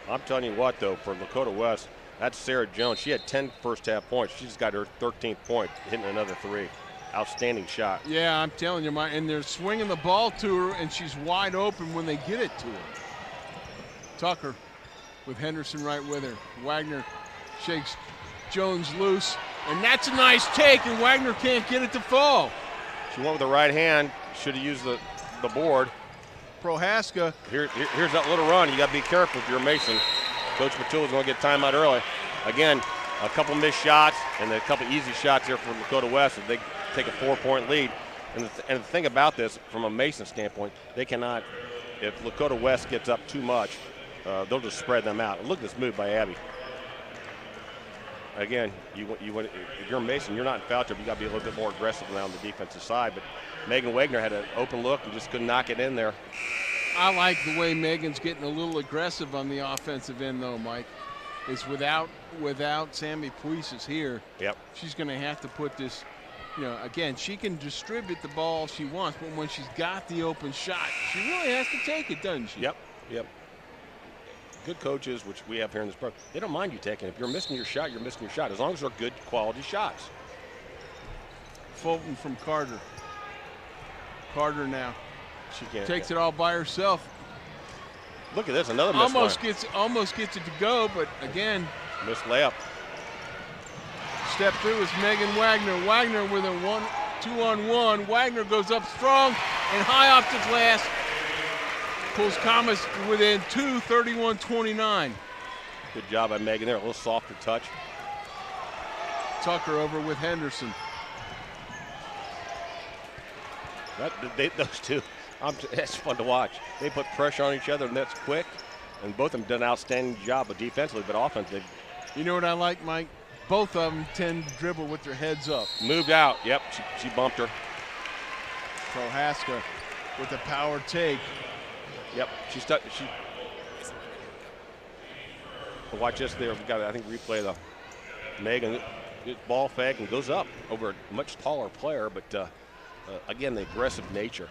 I'm telling you what, though, for Lakota West, that's Sarah Jones. She had 10 first half points. She just got her 13th point, hitting another three. Outstanding shot. Yeah, I'm telling you, and they're swinging the ball to her, and she's wide open when they get it to her. Tucker with Henderson right with her. Wagner shakes Jones loose, and that's a nice take, and Wagner can't get it to fall. She went with the right hand. Should have used the board. Prohaska. Here's that little run. You got to be careful if you're a Mason. Coach Matula's going to get timeout early. Again, a couple missed shots and a couple easy shots here from Lakota West. If they take a 4-point lead. And the thing about this, from a Mason standpoint, they cannot, if Lakota West gets up too much, they'll just spread them out. Look at this move by Abby. Again, if you're a Mason, you're not in foul trouble. You got to be a little bit more aggressive now on the defensive side. But Megan Wagner had an open look and just couldn't knock it in there. I like the way Megan's getting a little aggressive on the offensive end, though, Mike. Is without Sammy Puisis here. Yep. She's going to have to put this. Again, she can distribute the ball she wants, but when she's got the open shot, she really has to take it, doesn't she? Yep. Good coaches, which we have here in this program, they don't mind you taking it. If you're missing your shot, you're missing your shot, as long as they're good quality shots. Fulton from Carter. Carter now. She can't. Takes it all by herself. Look at this, another miss almost gets it to go, but again. Missed layup. Step through is Megan Wagner. Wagner with a 2-on-1. Wagner goes up strong and high off the glass. Pulls Thomas within 2, 31-29. Good job by Megan there. A little softer touch. Tucker over with Henderson. Those two, it's fun to watch. They put pressure on each other, and that's quick. And both of them done an outstanding job of defensively, but offensively. You know what I like, Mike? Both of them tend to dribble with their heads up. Moved out. Yep, she bumped her. Prohaska with a power take. Yep, watch this there. We've got to, I think, replay the Megan ball fake and goes up over a much taller player, but again, the aggressive nature.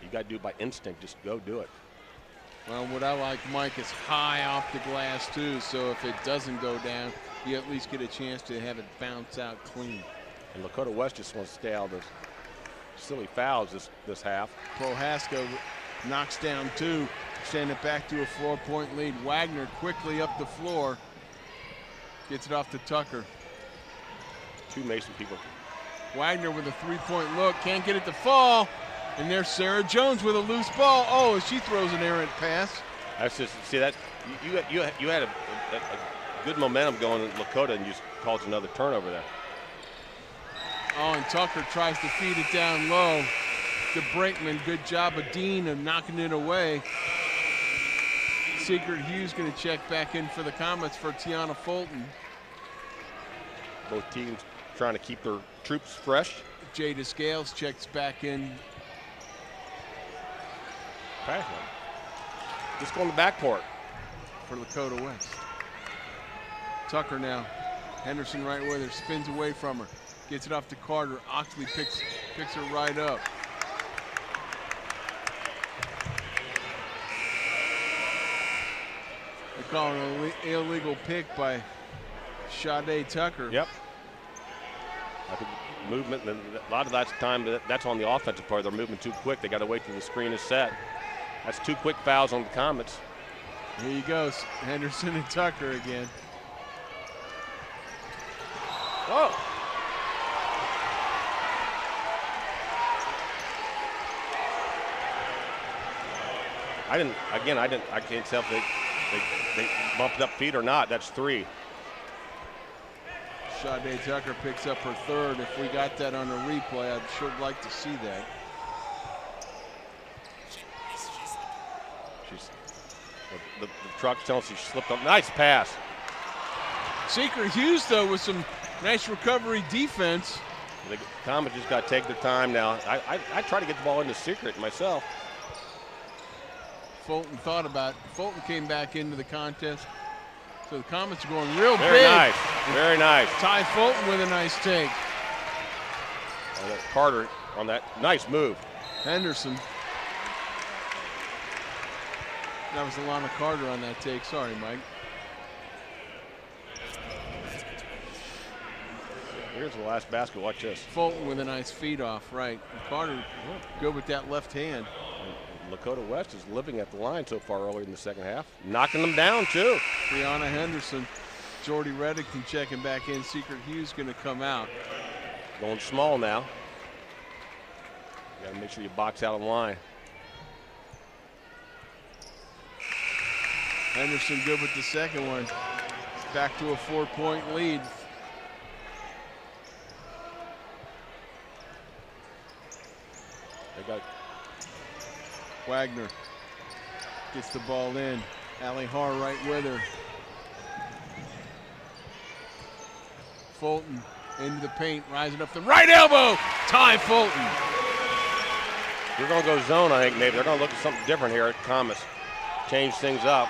You got to do it by instinct. Just go do it. Well, what I like, Mike, is high off the glass, too, so if it doesn't go down, you at least get a chance to have it bounce out clean. And Lakota West just wants to stay out of those silly fouls this half. Prohaska knocks down 2, send it back to a 4-point lead. Wagner quickly up the floor, gets it off to Tucker. 2 Mason people. Wagner with a 3-point look, can't get it to fall. And there's Sarah Jones with a loose ball. Oh, she throws an errant pass. That's just, see that, you had a good momentum going in Lakota and you just caused another turnover there. Oh, and Tucker tries to feed it down low to Brinkman. Good job of Dean of knocking it away. Secret Hughes going to check back in for the Comets for Tiana Fulton. Both teams trying to keep their troops fresh. Jada Scales checks back in. Okay. Just go in the backcourt. For Lakota West. Tucker now. Henderson right with her, spins away from her. Gets it off to Carter. Oxley picks her right up. They call it an illegal pick by Sade Tucker. Yep. I think movement, and a lot of that's time, that's on the offensive part. They're moving too quick. They got to wait till the screen is set. That's 2 quick fouls on the Comets. Here you go, Henderson and Tucker again. Whoa. I can't tell if they bumped up feet or not. That's 3. Sade Tucker picks up her 3rd. If we got that on a replay, I'd sure like to see that. The truck's telling us she slipped up. Nice pass. Secret Hughes, though, with some nice recovery defense. The Comets just got to take their time now. I try to get the ball into Secret myself. Fulton thought about it. Fulton came back into the contest. So the Comets are going real Very big. nice. Very nice. Ty Fulton with a nice take. Carter on that nice move. Henderson. That was Alana Carter on that take. Sorry, Mike. Here's the last basket. Watch this. Fulton with a nice feed off, right. And Carter good with that left hand. Lakota West is living at the line so far early in the second half. Knocking them down, too. Brianna Henderson. Jordy Reddington checking back in. Secret Hughes going to come out. Going small now. You got to make sure you box out on the line. Henderson good with the second one. Back to a 4-point lead. They got Wagner gets the ball in. Allie Har right with her. Fulton into the paint, rising up the right elbow. Ty Fulton. They're going to go zone, I think, maybe. They're going to look at something different here at Comets. Change things up.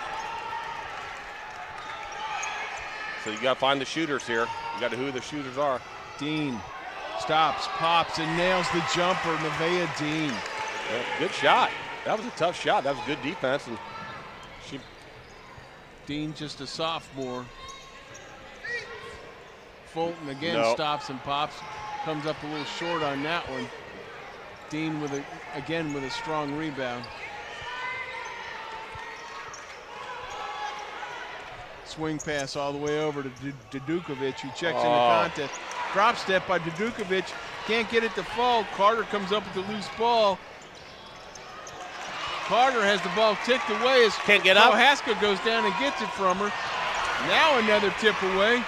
So you got to find the shooters here. You got to know who the shooters are. Dean stops, pops, and nails the jumper. Nevaeh Dean. Yeah, good shot. That was a tough shot. That was good defense. And Dean just a sophomore. Fulton again stops and pops. Comes up a little short on that one. Dean with a strong rebound. Swing pass all the way over to Dudukovic, who checks in the contest. Drop step by Dudukovic. Can't get it to fall. Carter comes up with the loose ball. Carter has the ball tipped away as can't get up. Haskell goes down and gets it from her. Now another tip away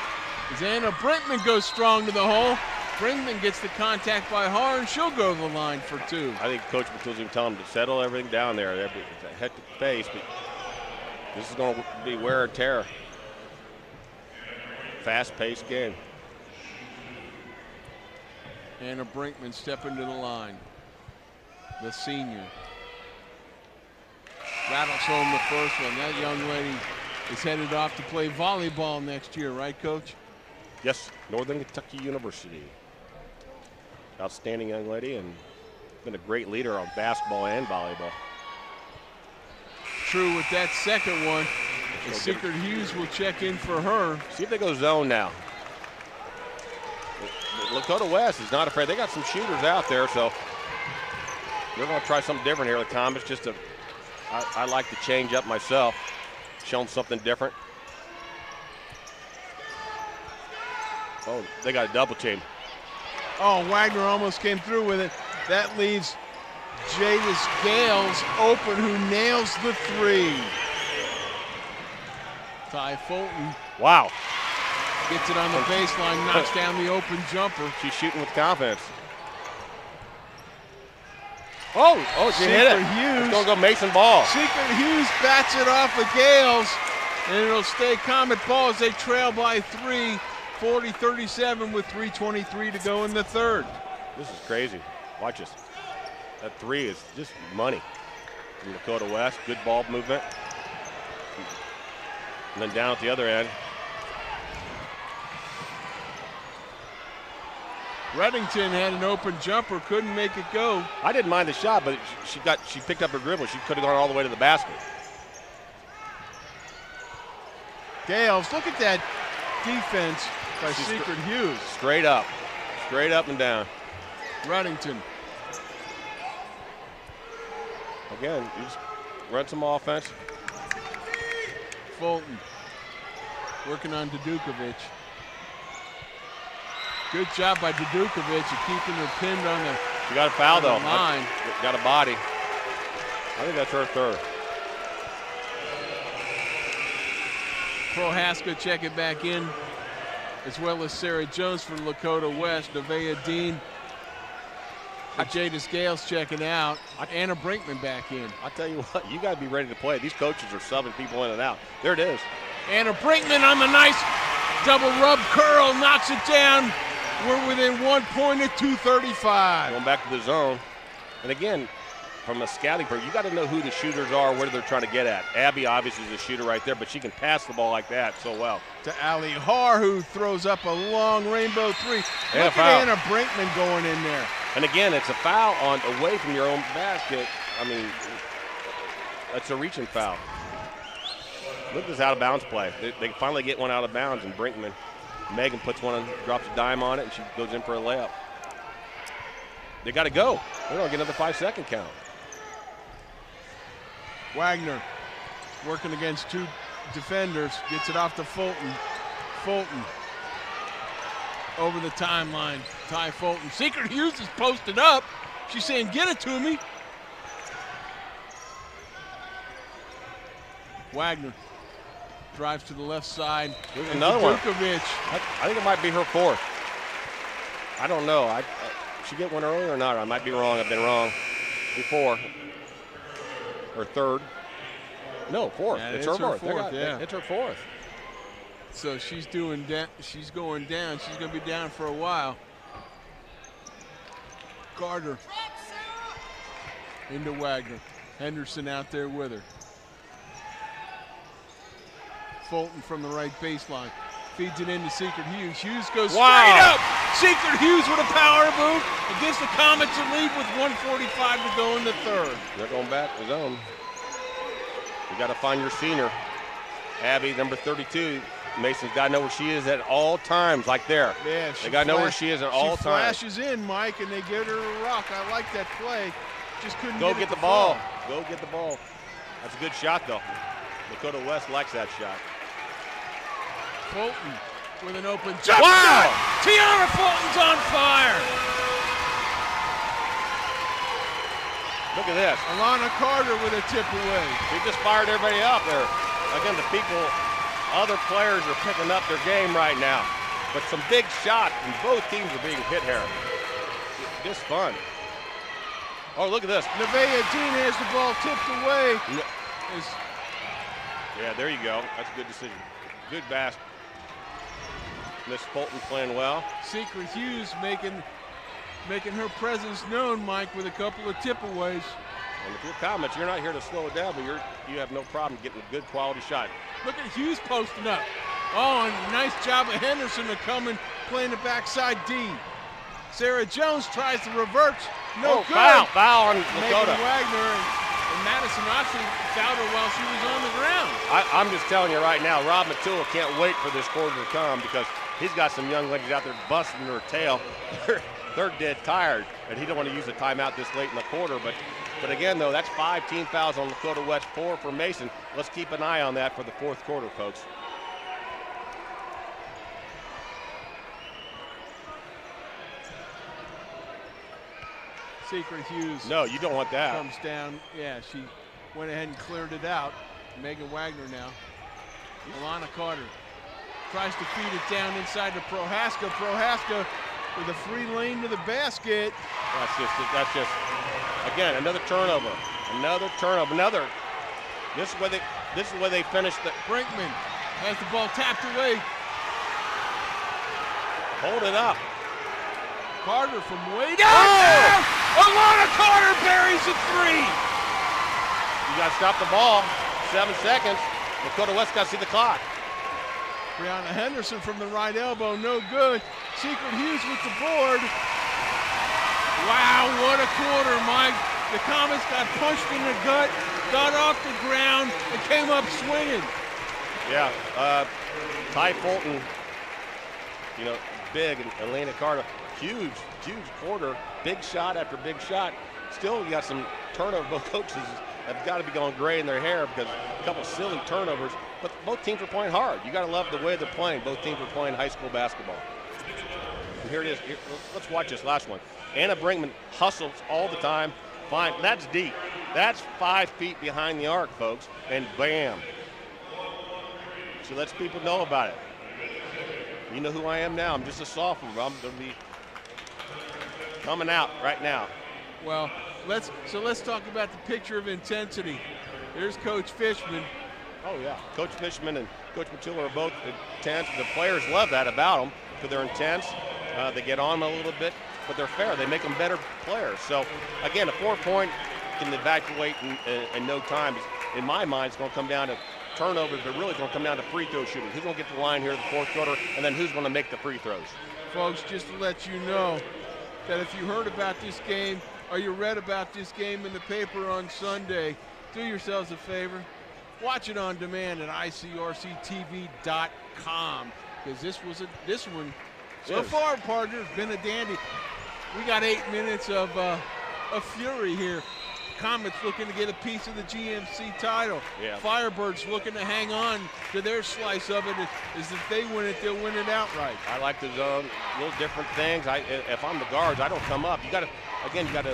as Anna Brinkman goes strong to the hole. Brinkman gets the contact by Har, and she'll go to the line for 2. I think Coach Matilda's going to tell them to settle everything down there. It's a hectic pace, but this is going to be wear and tear. Fast-paced game. Anna Brinkman stepping to the line. The senior. Rattles home the first one. That young lady is headed off to play volleyball next year, right, Coach? Yes, Northern Kentucky University. Outstanding young lady and been a great leader on basketball and volleyball. True with that second one. And Secret Hughes will check in for her. See if they go zone now. Lakota West is not afraid. They got some shooters out there, so they're going to try something different here. The Comets, I like to change up myself, show them something different. Oh, they got a double team. Oh, Wagner almost came through with it. That leaves Jadis Gales open, who nails the three. Ty Fulton. Wow. Gets it on the baseline, knocks down the open jumper. She's shooting with confidence. Oh, she hit it. Hughes. It's going to go Mason ball. Secret Hughes bats it off of Gales, and it'll stay Comet ball as they trail by 3, 40-37 with 3:23 to go in the third. This is crazy. Watch this. That three is just money from Lakota West. Good ball movement. And then down at the other end. Reddington had an open jumper, couldn't make it go. I didn't mind the shot, but she picked up her dribble. She could have gone all the way to the basket. Gales, look at that defense by Secret Hughes. Straight up and down. Reddington. Again, you just run some offense. Fulton working on Dudukovic. Good job by Dudukovic of keeping her pinned on the She got a foul though. line. Got a body. I think that's her third. Prohaska check it back in, as well as Sarah Jones for Lakota West. Nevaeh Dean. Jadis Gales checking out. Anna Brinkman back in. I tell you what, you got to be ready to play. These coaches are subbing people in and out. There it is. Anna Brinkman on the nice double rub curl, knocks it down. We're within 1 point at 2:35. Going back to the zone. And again, from a scouting point, you got to know who the shooters are, where they're trying to get at. Abby obviously is a shooter right there, but she can pass the ball like that so well. To Ali Har, who throws up a long rainbow three. Yeah, Look at Anna Brinkman going in there. And again, it's a foul on away from your own basket. I mean, that's a reaching foul. Look at this out of bounds play. They finally get one out of bounds, and Brinkman, Megan puts one on, drops a dime on it, and she goes in for a layup. They got to go. They're going to get another 5-second count. Wagner working against two defenders, gets it off to Fulton. Fulton over the timeline. Ty Fulton. Secret Hughes is posted up. She's saying, get it to me. Wagner drives to the left side. There's another one. Dudukovic. I think it might be her fourth. I don't know. She get one earlier or not? I might be wrong. I've been wrong before. Or third. No, fourth. Yeah, it's it's her her fourth. fourth, yeah. It's her fourth. So she's doing that. She's going down. She's going to be down for a while. Carter into Wagner. Henderson out there with her. Fulton from the right baseline. Feeds it into Secret Hughes. Hughes goes straight up. Secret Hughes with a power move. It gives the Comets a lead with 1:45 to go in the third. They're going back to zone. You got to find your senior. Abby, number 32. Mason's got to know where she is at all times, like there. Yeah, they got to know where she is at all times. She flashes in, Mike, and they get her a rock. I like that play. Just couldn't go get the ball. Go get the ball. That's a good shot, though. Lakota West likes that shot. Fulton with an open jump wow. shot. Tiara Fulton's on fire. Look at this. Alana Carter with a tip away. She just fired everybody up there. Again, the people, other players are picking up their game right now. But some big shots, and both teams are being hit here. Just fun. Oh, look at this. Nevaeh Dean has the ball tipped away. Yeah, there you go. That's a good decision. Good basket. Miss Fulton playing well. Secret Hughes making her presence known, Mike, with a couple of tip-aways. And if you're Comets, you're not here to slow it down, but you have no problem getting a good quality shot. Look at Hughes posting up. Oh, and nice job of Henderson to come and playing the backside D. Sarah Jones tries to revert. No good. Foul on Lakota. Megan Wagner and Madison Oxley fouled her while she was on the ground. I'm just telling you right now, Rob Matula can't wait for this quarter to come because he's got some young ladies out there busting their tail. They're dead tired, and he don't want to use a timeout this late in the quarter. But again, though, that's 5 team fouls on Lakota West, 4 for Mason. Let's keep an eye on that for the fourth quarter, folks. Secret Hughes. No, you don't want that. Comes down. Yeah, she went ahead and cleared it out. Megan Wagner now. Alana Carter tries to feed it down inside to Prohaska. Prohaska with a free lane to the basket. That's just again another turnover. This is where they finished the. Brinkman has the ball tapped away. Hold it up. Carter from way down. Alana Carter buries a three. You got to stop the ball. 7 seconds. Lakota West got to see the clock. Brianna Henderson from the right elbow, no good. Secret Hughes with the board. Wow, what a quarter, Mike. The Comets got punched in the gut, got off the ground, and came up swinging. Yeah, Ty Fulton, big, and Elena Carter, huge quarter, big shot after big shot. Still, you got some turnover. Both coaches have got to be going gray in their hair because a couple silly turnovers, but both teams are playing hard. You got to love the way they're playing. Both teams are playing high school basketball. And here it is. Let's watch this last one. Anna Brinkman hustles all the time. Fine, that's deep. That's 5 feet behind the arc, folks, and bam. She lets people know about it. You know who I am now. I'm just a sophomore. I'm going to be coming out right now. Well, let's talk about the picture of intensity. There's Coach Fishman. Oh, yeah. Coach Fishman and Coach Matula are both intense. The players love that about them because they're intense. They get on them a little bit, but they're fair. They make them better players. So, again, a 4-point can evacuate in no time. In my mind, it's going to come down to turnovers, but really it's going to come down to free throw shooting. Who's going to get to the line here in the fourth quarter, and then who's going to make the free throws? Folks, just to let you know that if you heard about this game or you read about this game in the paper on Sunday, do yourselves a favor. Watch it on demand at icrctv.com because this one, so far, partner, has been a dandy. We got 8 minutes of fury here. Comets looking to get a piece of the GMC title. Yeah. Firebirds looking to hang on to their slice of it. Is if they win it, they'll win it outright. I like the zone, little different things. If I'm the guards, I don't come up. You got to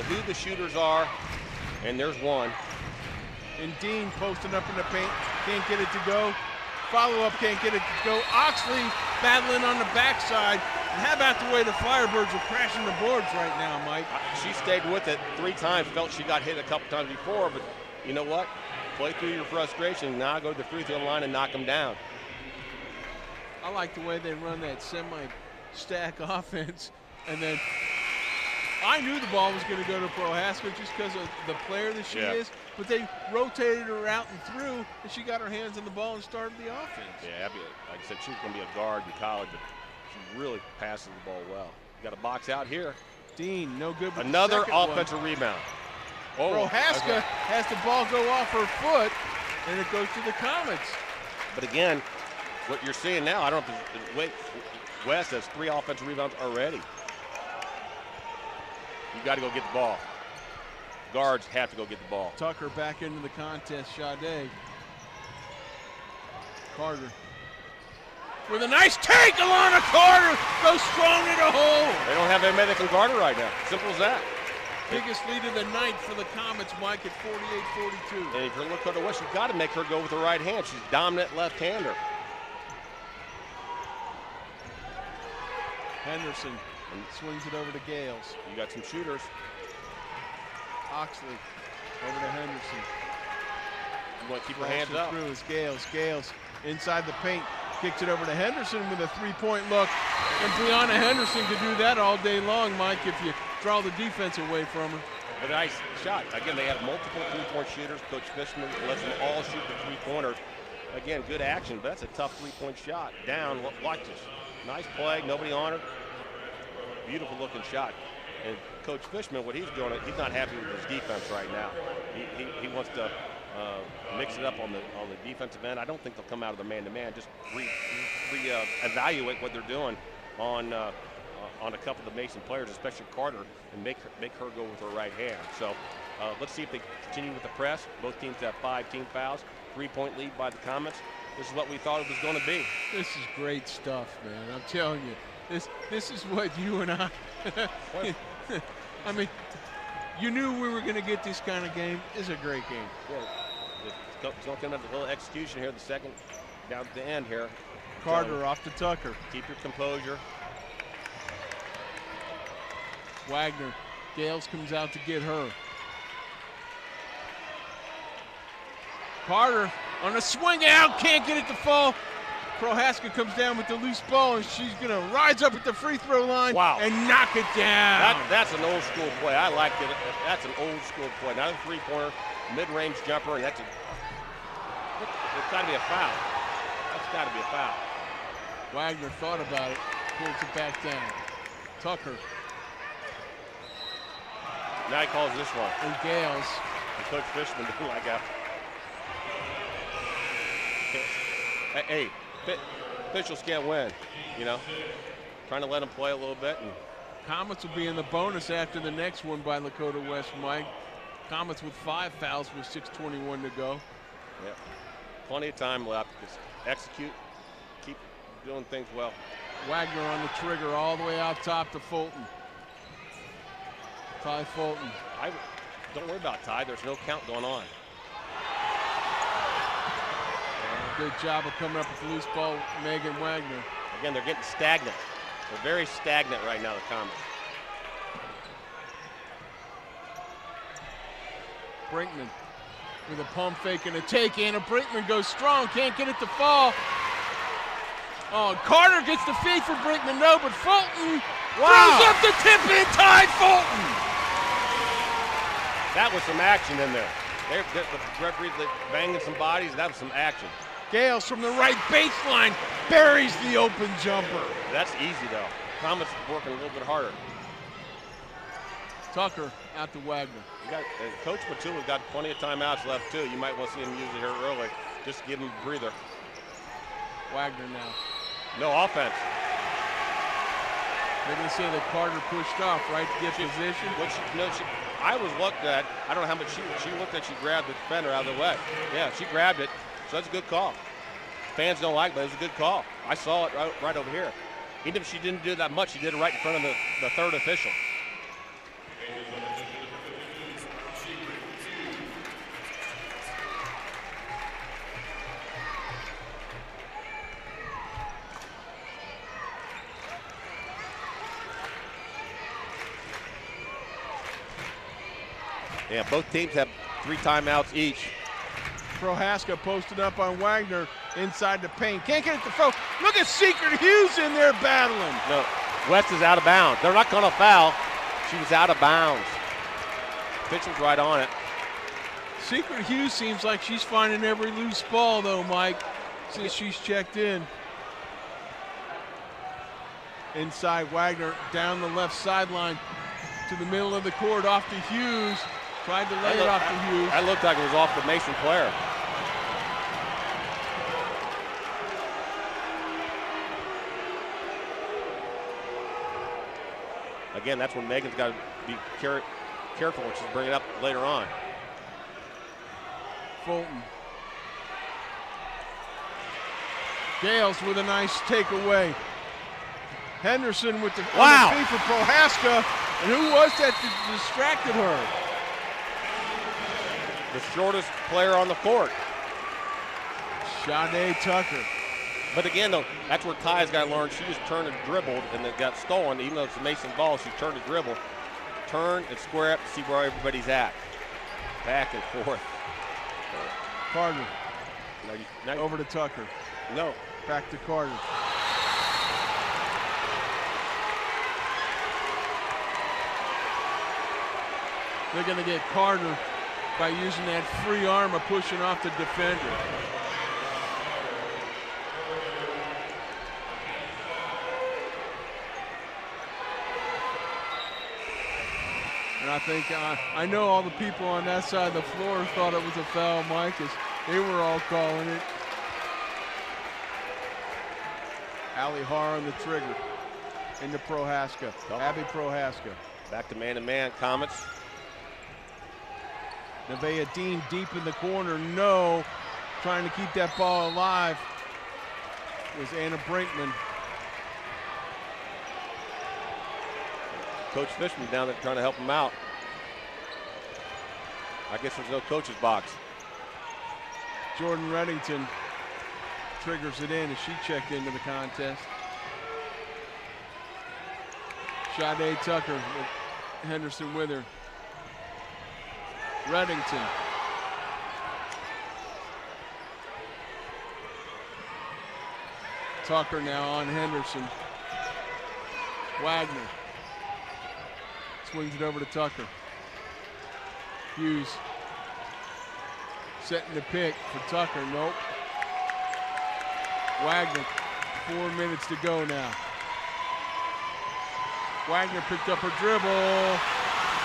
who the shooters are, and there's one. And Dean posting up in the paint, can't get it to go. Follow-up can't get it to go. Oxley battling on the backside. And how about the way the Firebirds are crashing the boards right now, Mike? She stayed with it 3 times, felt she got hit a couple times before, but you know what? Play through your frustration. Now go to the free throw line and knock them down. I like the way they run that semi-stack offense. And then I knew the ball was going to go to Prohaska just because of the player that she is, but they rotated her out and through, and she got her hands on the ball and started the offense. Yeah, like I said, she was going to be a guard in college, but she really passes the ball well. You got a box out here. Dean, no good with another the offensive rebound. Prohaska has the ball go off her foot, and it goes to the Comets. But again, what you're seeing now, I don't know if West has 3 offensive rebounds already. You got to go get the ball. Guards have to go get the ball. Tucker back into the contest. Sade. Carter. With a nice take, Alana Carter goes strong in the hole. They don't have anybody that can guard her right now. Simple as that. Biggest lead of the night for the Comets, Mike, at 48-42. And if you're Lakota West, you've got to make her go with the right hand. She's dominant left-hander. Henderson swings it over to Gales. You got some shooters. Oxley over to Henderson. You want to keep her hands up. Through is Gales. Gales inside the paint. Kicks it over to Henderson with a 3-point look. And Brianna Henderson could do that all day long, Mike, if you draw the defense away from her. A nice shot. Again, they have multiple 3-point shooters. Coach Fishman lets them all shoot the 3-pointers. Again, good action, but that's a tough 3-point shot. Down, watch this. Nice play, nobody on her. Beautiful looking shot. And Coach Fishman, what he's doing, he's not happy with his defense right now. He wants to mix it up on the defensive end. I don't think they'll come out of the man-to-man. Just evaluate what they're doing on a couple of the Mason players, especially Carter, and make her go with her right hand. So let's see if they continue with the press. Both teams have 5 team fouls, 3-point lead by the Comets. This is what we thought it was going to be. This is great stuff, man. I'm telling you, this is what you and I. I mean, you knew we were going to get this kind of game. It's a great game. Yeah, it's going to come up with a little execution here, the second down at the end here. Carter off to Tucker. Keep your composure. Wagner. Gales comes out to get her. Carter on a swing out, can't get it to fall. Prohaska comes down with the loose ball, and she's going to rise up at the free throw line and knock it down. That's an old school play. I like it. That's an old school play. Not a three-pointer, mid-range jumper, and it's got to be a foul. That's got to be a foul. Wagner thought about it, pulls it back down. Tucker. Now he calls this one. And Gales. And Coach Fishman didn't like that. Hey, officials can't win, you know. Trying to let them play a little bit. And Comets will be in the bonus after the next one by Lakota West, Mike. Comets with 5 fouls with 6:21 to go. Yep. Plenty of time left. Just execute, keep doing things well. Wagner on the trigger all the way out top to Fulton. Ty Fulton. Don't worry about Ty. There's no count going on. Good job of coming up with the loose ball, Megan Wagner. Again, they're getting stagnant. They're very stagnant right now, the Comets. Brinkman with a pump fake and a take in, and Brinkman goes strong, can't get it to fall. Oh, Carter gets the feed for Brinkman, no, but Fulton throws up the tip in, tied Fulton. That was some action in there. The referees banging some bodies, that was some action. Gales from the right baseline buries the open jumper. That's easy, though. Comets working a little bit harder. Tucker out to Wagner. Coach Matula's got plenty of timeouts left, too. You might want to see him use it here early. Just give him a breather. Wagner now. No offense. They're going to say that Carter pushed off, right, to get position. I was looked at. I don't know how much she looked at. She grabbed the defender out of the way. Yeah, she grabbed it. So that's a good call. Fans don't like it, but it was a good call. I saw it right over here. Even if she didn't do that much, she did it right in front of the third official. Yeah, both teams have 3 timeouts each. Prohaska posted up on Wagner inside the paint. Can't get it to throw. Look at Secret Hughes in there battling. No, West is out of bounds. They're not going to foul. She was out of bounds. Pitcher's right on it. Secret Hughes seems like she's finding every loose ball, though, Mike, since she's checked in. Inside, Wagner down the left sideline to the middle of the court, off to Hughes. Tried to lay it off to Hughes. That looked like it was off the Mason player. Again, that's when Megan's got to be careful when she's bringing it up later on. Fulton. Gales with a nice takeaway. Henderson with the feed for Prohaska. And who was that that distracted her? The shortest player on the court. Sade Tucker. But again, though, that's where Ty's got to learn. She just turned and dribbled and it got stolen. Even though it's a Mason ball, she turned and dribble. Turn and square up to see where everybody's at. Back and forth. Carter. Now over to Tucker. No. Back to Carter. They're going to get Carter by using that free arm of pushing off the defender. And I think, I know all the people on that side of the floor thought it was a foul, Mike, as they were all calling it. Allie Har on the trigger into Prohaska. Abby Prohaska. Back to man-to-man, Comets. Nevaeh Dean deep in the corner, no. Trying to keep that ball alive was Anna Brinkman. Coach Fishman down there trying to help him out. I guess there's no coach's box. Jordan Reddington triggers it in as she checked into the contest. Sade Tucker with Henderson with her. Reddington. Tucker now on Henderson. Wagner. Swings it over to Tucker. Hughes setting the pick for Tucker. Nope. Wagner, 4 minutes to go now. Wagner picked up her dribble.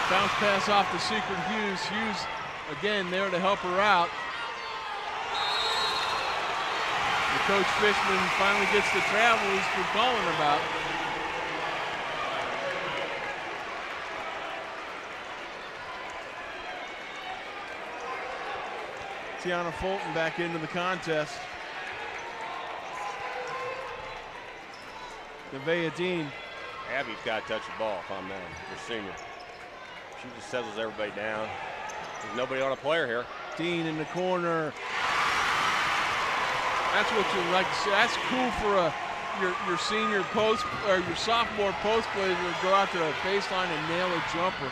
Bounce pass off to Secret Hughes. Hughes again there to help her out. And Coach Fishman finally gets the travel he's been calling about. Tiana Fulton back into the contest. Nevaeh Dean. Abby's got to touch the ball if I'm the senior. She just settles everybody down. There's nobody on a player here. Dean in the corner. That's what you like to see. That's cool for your senior post or your sophomore post player to go out to the baseline and nail a jumper.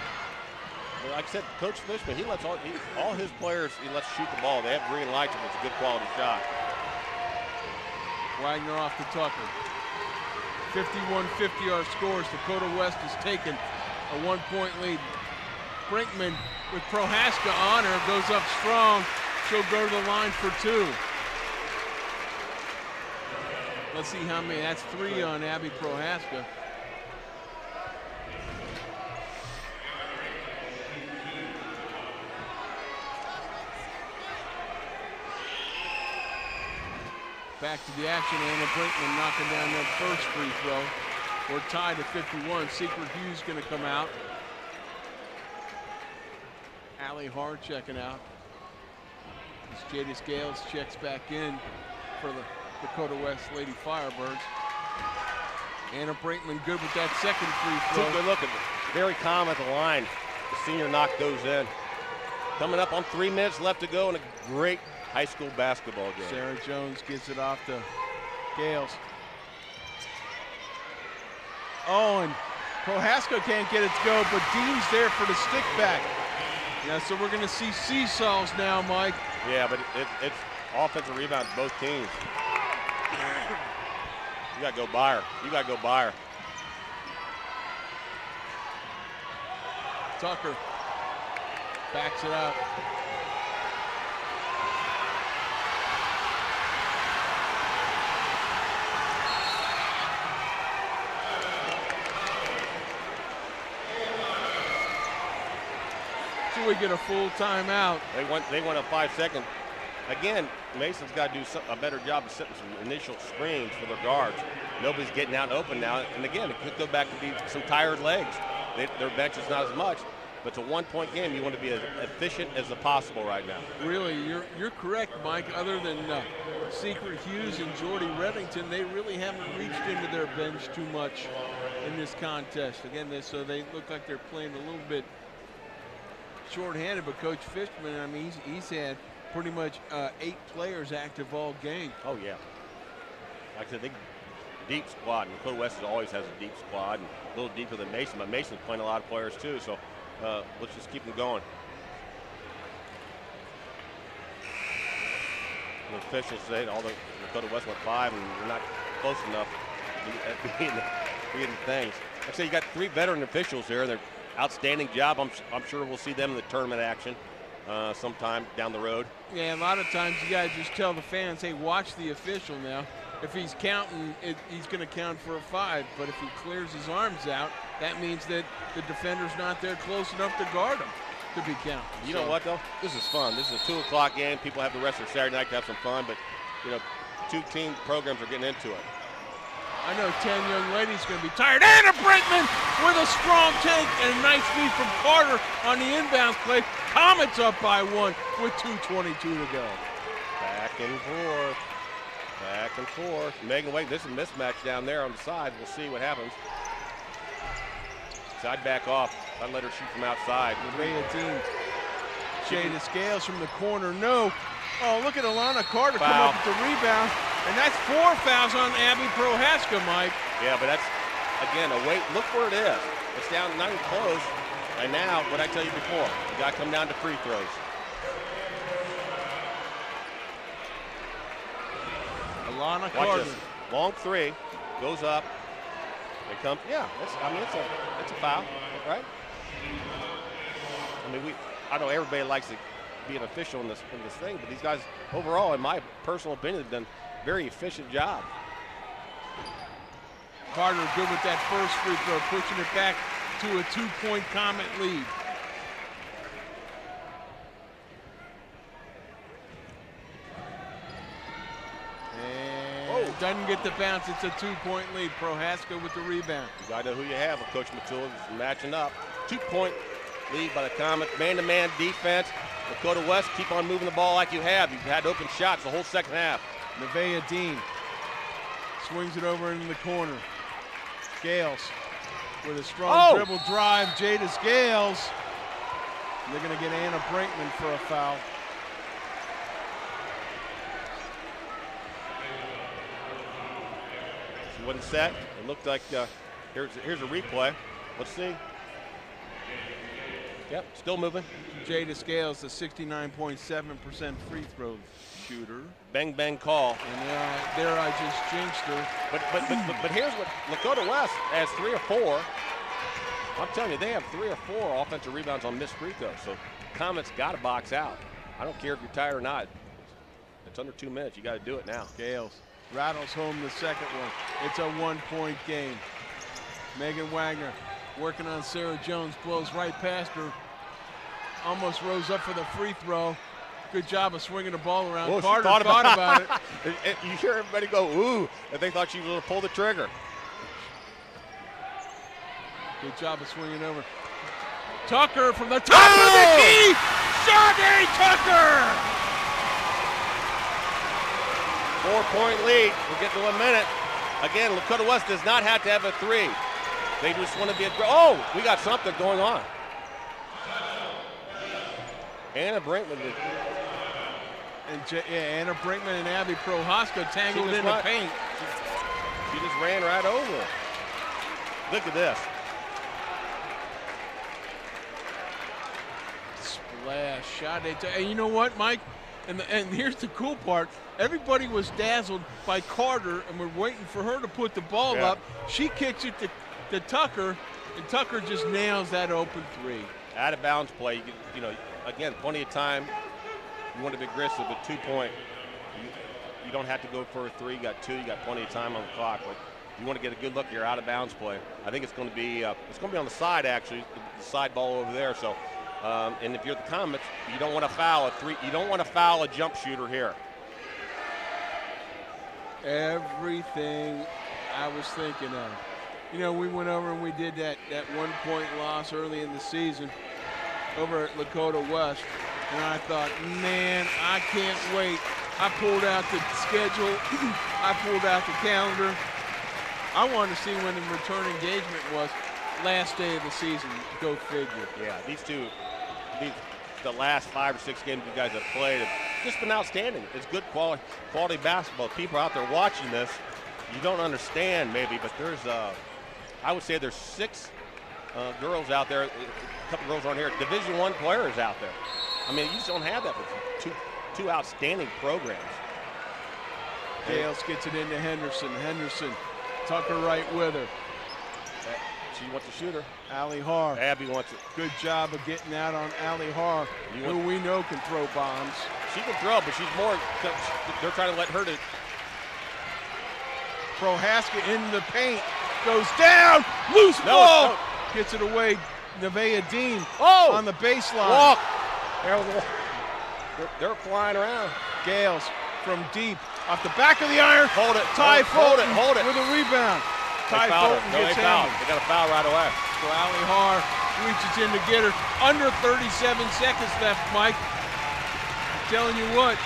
Like I said, Coach Fishman, he lets all his players, he lets shoot the ball. They have green lights if it's a good quality shot. Wagner off to Tucker. 51-50 our scores. Dakota West has taken a 1-point lead. Brinkman with Prohaska on her, goes up strong. She'll go to the line for 2. Let's see how many, that's 3 on Abby Prohaska. Back to the action, Anna Brinkman knocking down that first free throw. We're tied at 51. Secret Hughes gonna come out. Allie Har checking out. As Jada Scales checks back in for the Dakota West Lady Firebirds. Anna Brinkman good with that second free throw. Good look at it. Very calm at the line. The senior knocked those in. Coming up on 3 minutes left to go in a great high school basketball game. Sarah Jones gets it off to Gales. Oh, and Prohaska can't get it to go, but Dean's there for the stick back. Yeah, so we're gonna see seesaws now, Mike. Yeah, but it's offensive rebounds both teams. You gotta go by her. You gotta go by her. Tucker backs it up. So we get a full timeout. They want a 5-second. Again, Mason's got to do a better job of setting some initial screens for their guards. Nobody's getting out open now. And again, it could go back to be some tired legs. Their bench is not as much. But it's a 1-point game. You want to be as efficient as possible right now. Really, you're correct, Mike. Other than Secret Hughes and Jordy Reddington, they really haven't reached into their bench too much in this contest. Again, so they look like they're playing a little bit short-handed. But Coach Fishman, I mean, he's had pretty much 8 players active all game. Oh, yeah. Like I said, deep squad. And Dakota West always has a deep squad, and a little deeper than Mason. But Mason's playing a lot of players, too. So let's just keep them going. The officials say all the Dakota West went 5, and we're not close enough at being the things. Like I say, you got 3 veteran officials here. They're outstanding job. I'm sure we'll see them in the tournament action sometime down the road. Yeah, a lot of times you got to just tell the fans, hey, watch the official now. If he's counting, he's going to count for a 5. But if he clears his arms out, that means that the defender's not there close enough to guard him to be counted. You know what, though? This is fun. This is a 2 o'clock game. People have the rest of Saturday night to have some fun, but, you know, 2 team programs are getting into it. I know 10 young ladies going to be tired. Anna Brinkman with a strong take and a nice lead from Carter on the inbounds play. Comets up by 1 with 2:22 to go. Back and forth. Back and forth. Megan Wade, this is a mismatch down there on the side. We'll see what happens. I'd back off. I'd let her shoot from outside. Nevaeh Dean. Jada Scales from the corner. No. Oh, look at Alana Carter come up with the rebound. And that's 4 fouls on Abby Prohaska, Mike. Yeah, but that's, again, a weight. Look where it is. It's down, not even close. And now, what I tell you before, you got to come down to free throws. Alana Watch Carter. this. Long 3. Goes up. It comes. Yeah, it's a foul, right? I mean, I know everybody likes to be an official in this thing, but these guys, overall, in my personal opinion, have done a very efficient job. Carter good with that first free throw, pushing it back to a 2-point Comet lead. And doesn't get the bounce. It's a 2-point lead. Prohaska with the rebound. You got to know who you have with Coach Matul. Matching up. 2-point lead by the Comet. Man-to-man defense. Lakota West, keep on moving the ball like you have. You've had open shots the whole second half. Nevaeh Dean swings it over into the corner. Scales with a strong dribble drive. Jada Scales. They're going to get Anna Brinkman for a foul. She wasn't set. It looked like here's a replay. Let's see. Yep, still moving. Jada Scales, a 69.7% free throw shooter. Bang, bang call. And there I just jinxed her. But here's what Lakota West has 3 or 4. I'm telling you, they have 3 or 4 offensive rebounds on missed free throws. So Comets got to box out. I don't care if you're tired or not. It's under 2 minutes. You got to do it now. Scales rattles home the second one. It's a 1-point game. Megan Wagner working on Sarah Jones, blows right past her. Almost rose up for the free throw. Good job of swinging the ball around. Whoa, Carter thought about it. You hear everybody go, ooh, and they thought she was going to pull the trigger. Good job of swinging over. Tucker from the top of the key. Sade Tucker. 4-point lead. We'll get to 1 minute. Again, Lakota West does not have to have a 3. They just want to be we got something going on. Anna Brinkman. Anna Brinkman and Abby Prohaska tangled in the paint. She just ran right over her. Look at this. Splash shot. And you know what, Mike? And here's the cool part. Everybody was dazzled by Carter, and we're waiting for her to put the ball up. She kicks it to Tucker, and Tucker just nails that open 3. Out of bounds play. You know, again, plenty of time. You want to be aggressive, but 2-point. You don't have to go for a 3. You got 2. You got plenty of time on the clock. But you want to get a good look at your out of bounds play. I think it's going to be on the side actually, the side ball over there. So, and if you're the Comets, you don't want to foul a 3. You don't want to foul a jump shooter here. Everything I was thinking of. You know, we went over and we did that 1-point loss early in the season over at Lakota West, and I thought, man, I can't wait. I pulled out the schedule. I pulled out the calendar. I wanted to see when the return engagement was last day of the season. Go figure. Yeah, the last 5 or 6 games you guys have played have just been outstanding. It's good quality basketball. People out there watching this, you don't understand maybe, but there's I would say there's 6 girls out there. A couple girls on here. Division I players out there. I mean, you just don't have that with two outstanding programs. Gales gets it into Henderson. Henderson, Tucker right with her. She wants to shoot her. Allie Har. Abby wants it. Good job of getting out on Allie Har, who we know can throw bombs. She can throw, but she's more. They're trying to let her to. Prohaska in the paint. Goes down. Loose ball. Gets it away. Nevaeh Dean Oh! on the baseline. Walk. They're flying around. Gales from deep. Off the back of the iron. Hold it. Ty Fulton hold it. with a rebound. Ty They fouled Fulton her. No, gets they fouled. hammered. They got a foul right away. Crowley Har reaches in to get her. Under 37 seconds left, Mike. Telling you what,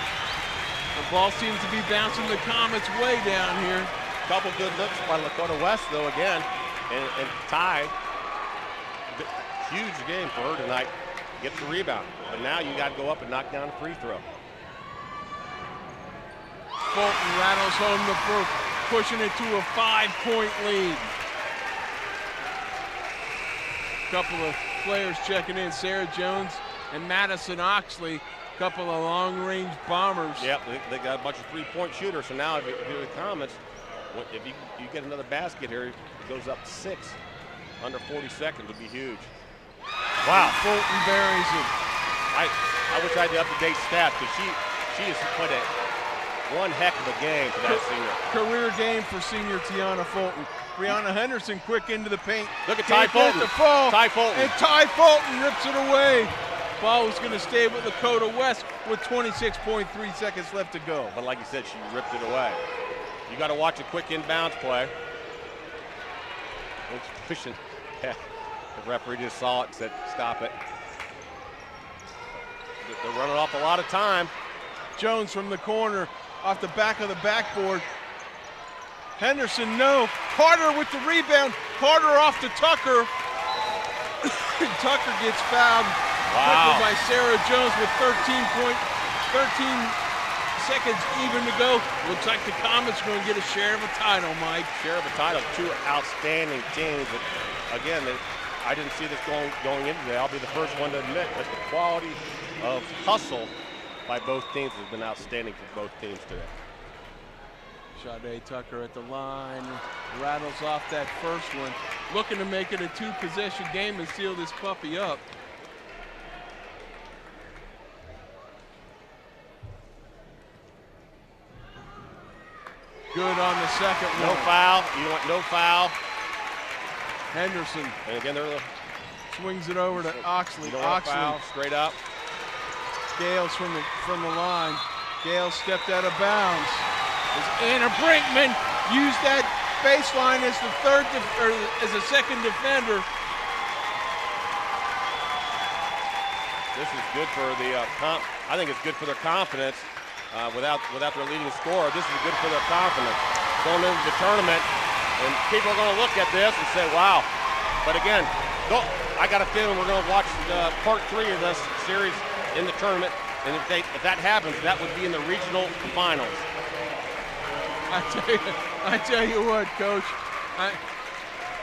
the ball seems to be bouncing the Comets way down here. Couple good looks by Lakota West, though, again. And Ty, huge game for her tonight. Gets the rebound. But now you got to go up and knock down a free throw. Fulton rattles home the first, pushing it to a 5-point lead. Couple of players checking in, Sarah Jones and Madison Oxley, couple of long-range bombers. Yep, they got a bunch of three-point shooters. So now if you're the Comets, if you get another basket here, it goes up 6. Under 40 seconds would be huge. Wow. Fulton buries it. I wish I had the up-to-date stats, because she has played one heck of a game for that senior. Career game for senior Tiana Fulton. Brianna Henderson quick into the paint. Look at Ty Fulton. The fall. Ty Fulton. And Ty Fulton rips it away. Ball was going to stay with Lakota West with 26.3 seconds left to go. But like you said, she ripped it away. You got to watch a quick inbounds play. It's pushing. Yeah. The referee just saw it and said, stop it. They're running off a lot of time. Jones from the corner, off the back of the backboard. Henderson, no. Carter with the rebound. Carter off to Tucker. Tucker gets fouled. Wow. By Sarah Jones with 13 seconds even to go. Looks like the Comets are going to get a share of a title, Mike. Share of a title. Two outstanding teams. But again, I didn't see this going into today. I'll be the first one to admit that the quality of hustle by both teams has been outstanding for both teams today. Sade Tucker at the line, rattles off that first one. Looking to make it a two-possession game and seal this puppy up. Good on the second one. No foul. You want no foul. Henderson. And again, they're swings it over to Oxley. Oxley foul, straight up. Gales from the line. Gales stepped out of bounds. As Anna Brinkman used that baseline as the second defender. This is good for the I think it's good for their confidence. Without their leading scorer, this is good for their confidence going into the tournament. And people are going to look at this and say, "Wow!" But again, I got a feeling we're going to watch part 3 of this series in the tournament. And if that happens, that would be in the regional finals. I tell you what, Coach.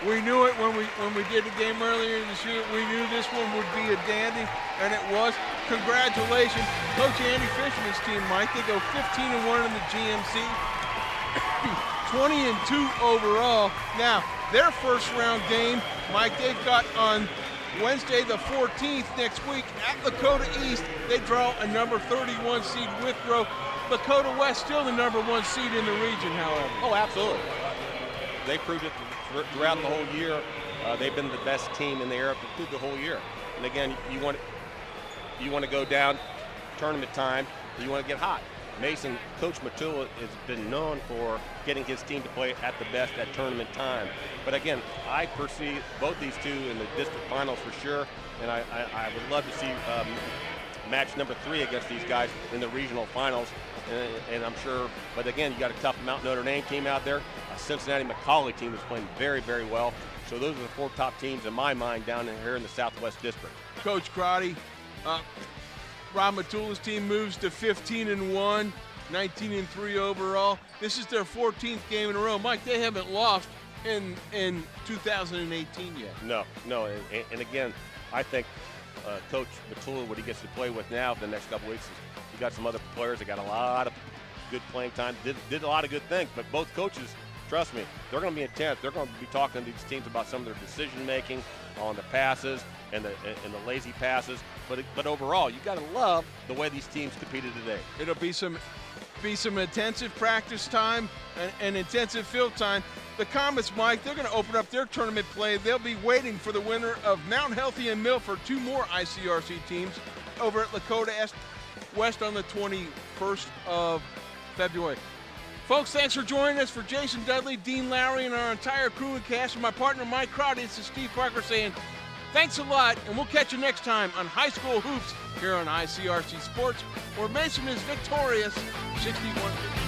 We knew it when we did the game earlier this year. We knew this one would be a dandy, and it was. Congratulations, Coach Andy Fish and his team, Mike. They go 15-1 in the GMC, 20-2 overall. Now, their first round game, Mike, they've got on Wednesday the 14th next week at Lakota East. They draw a number 31 seed Withrow. Lakota West still the number 1 seed in the region, however. Oh, absolutely. They proved it throughout the whole year. They've been the best team in the area through the whole year. And again, you want to go down tournament time, you want to get hot. Mason, Coach Matula has been known for getting his team to play at the best at tournament time. But again, I perceive both these two in the district finals for sure, and I would love to see match number 3 against these guys in the regional finals. And I'm sure, but again, you got a tough Mount Notre Dame team out there. A Cincinnati McCauley team is playing very, very well. So those are the 4 top teams in my mind down here in the Southwest District. Coach Crotty, Rob Matula's team moves to 15-1, 19-3 overall. This is their 14th game in a row. Mike, they haven't lost in 2018 yet. No, and again, I think Coach Matula, what he gets to play with now for the next couple weeks, is you got some other players that got a lot of good playing time, did a lot of good things, but both coaches, trust me, they're going to be intense. They're going to be talking to these teams about some of their decision making on the passes and the lazy passes. But overall, you got to love the way these teams competed today. It'll be some intensive practice time and intensive field time. The Comets, Mike, they're going to open up their tournament play. They'll be waiting for the winner of Mount Healthy and Milford, 2 more ICRC teams, over at Lakota West on the 21st of February. Folks, thanks for joining us. For Jason Dudley, Dean Lowry, and our entire crew and cast, and my partner Mike Crowdy, this is Steve Parker saying thanks a lot, and we'll catch you next time on High School Hoops here on ICRC Sports, where Mason is victorious 61-50.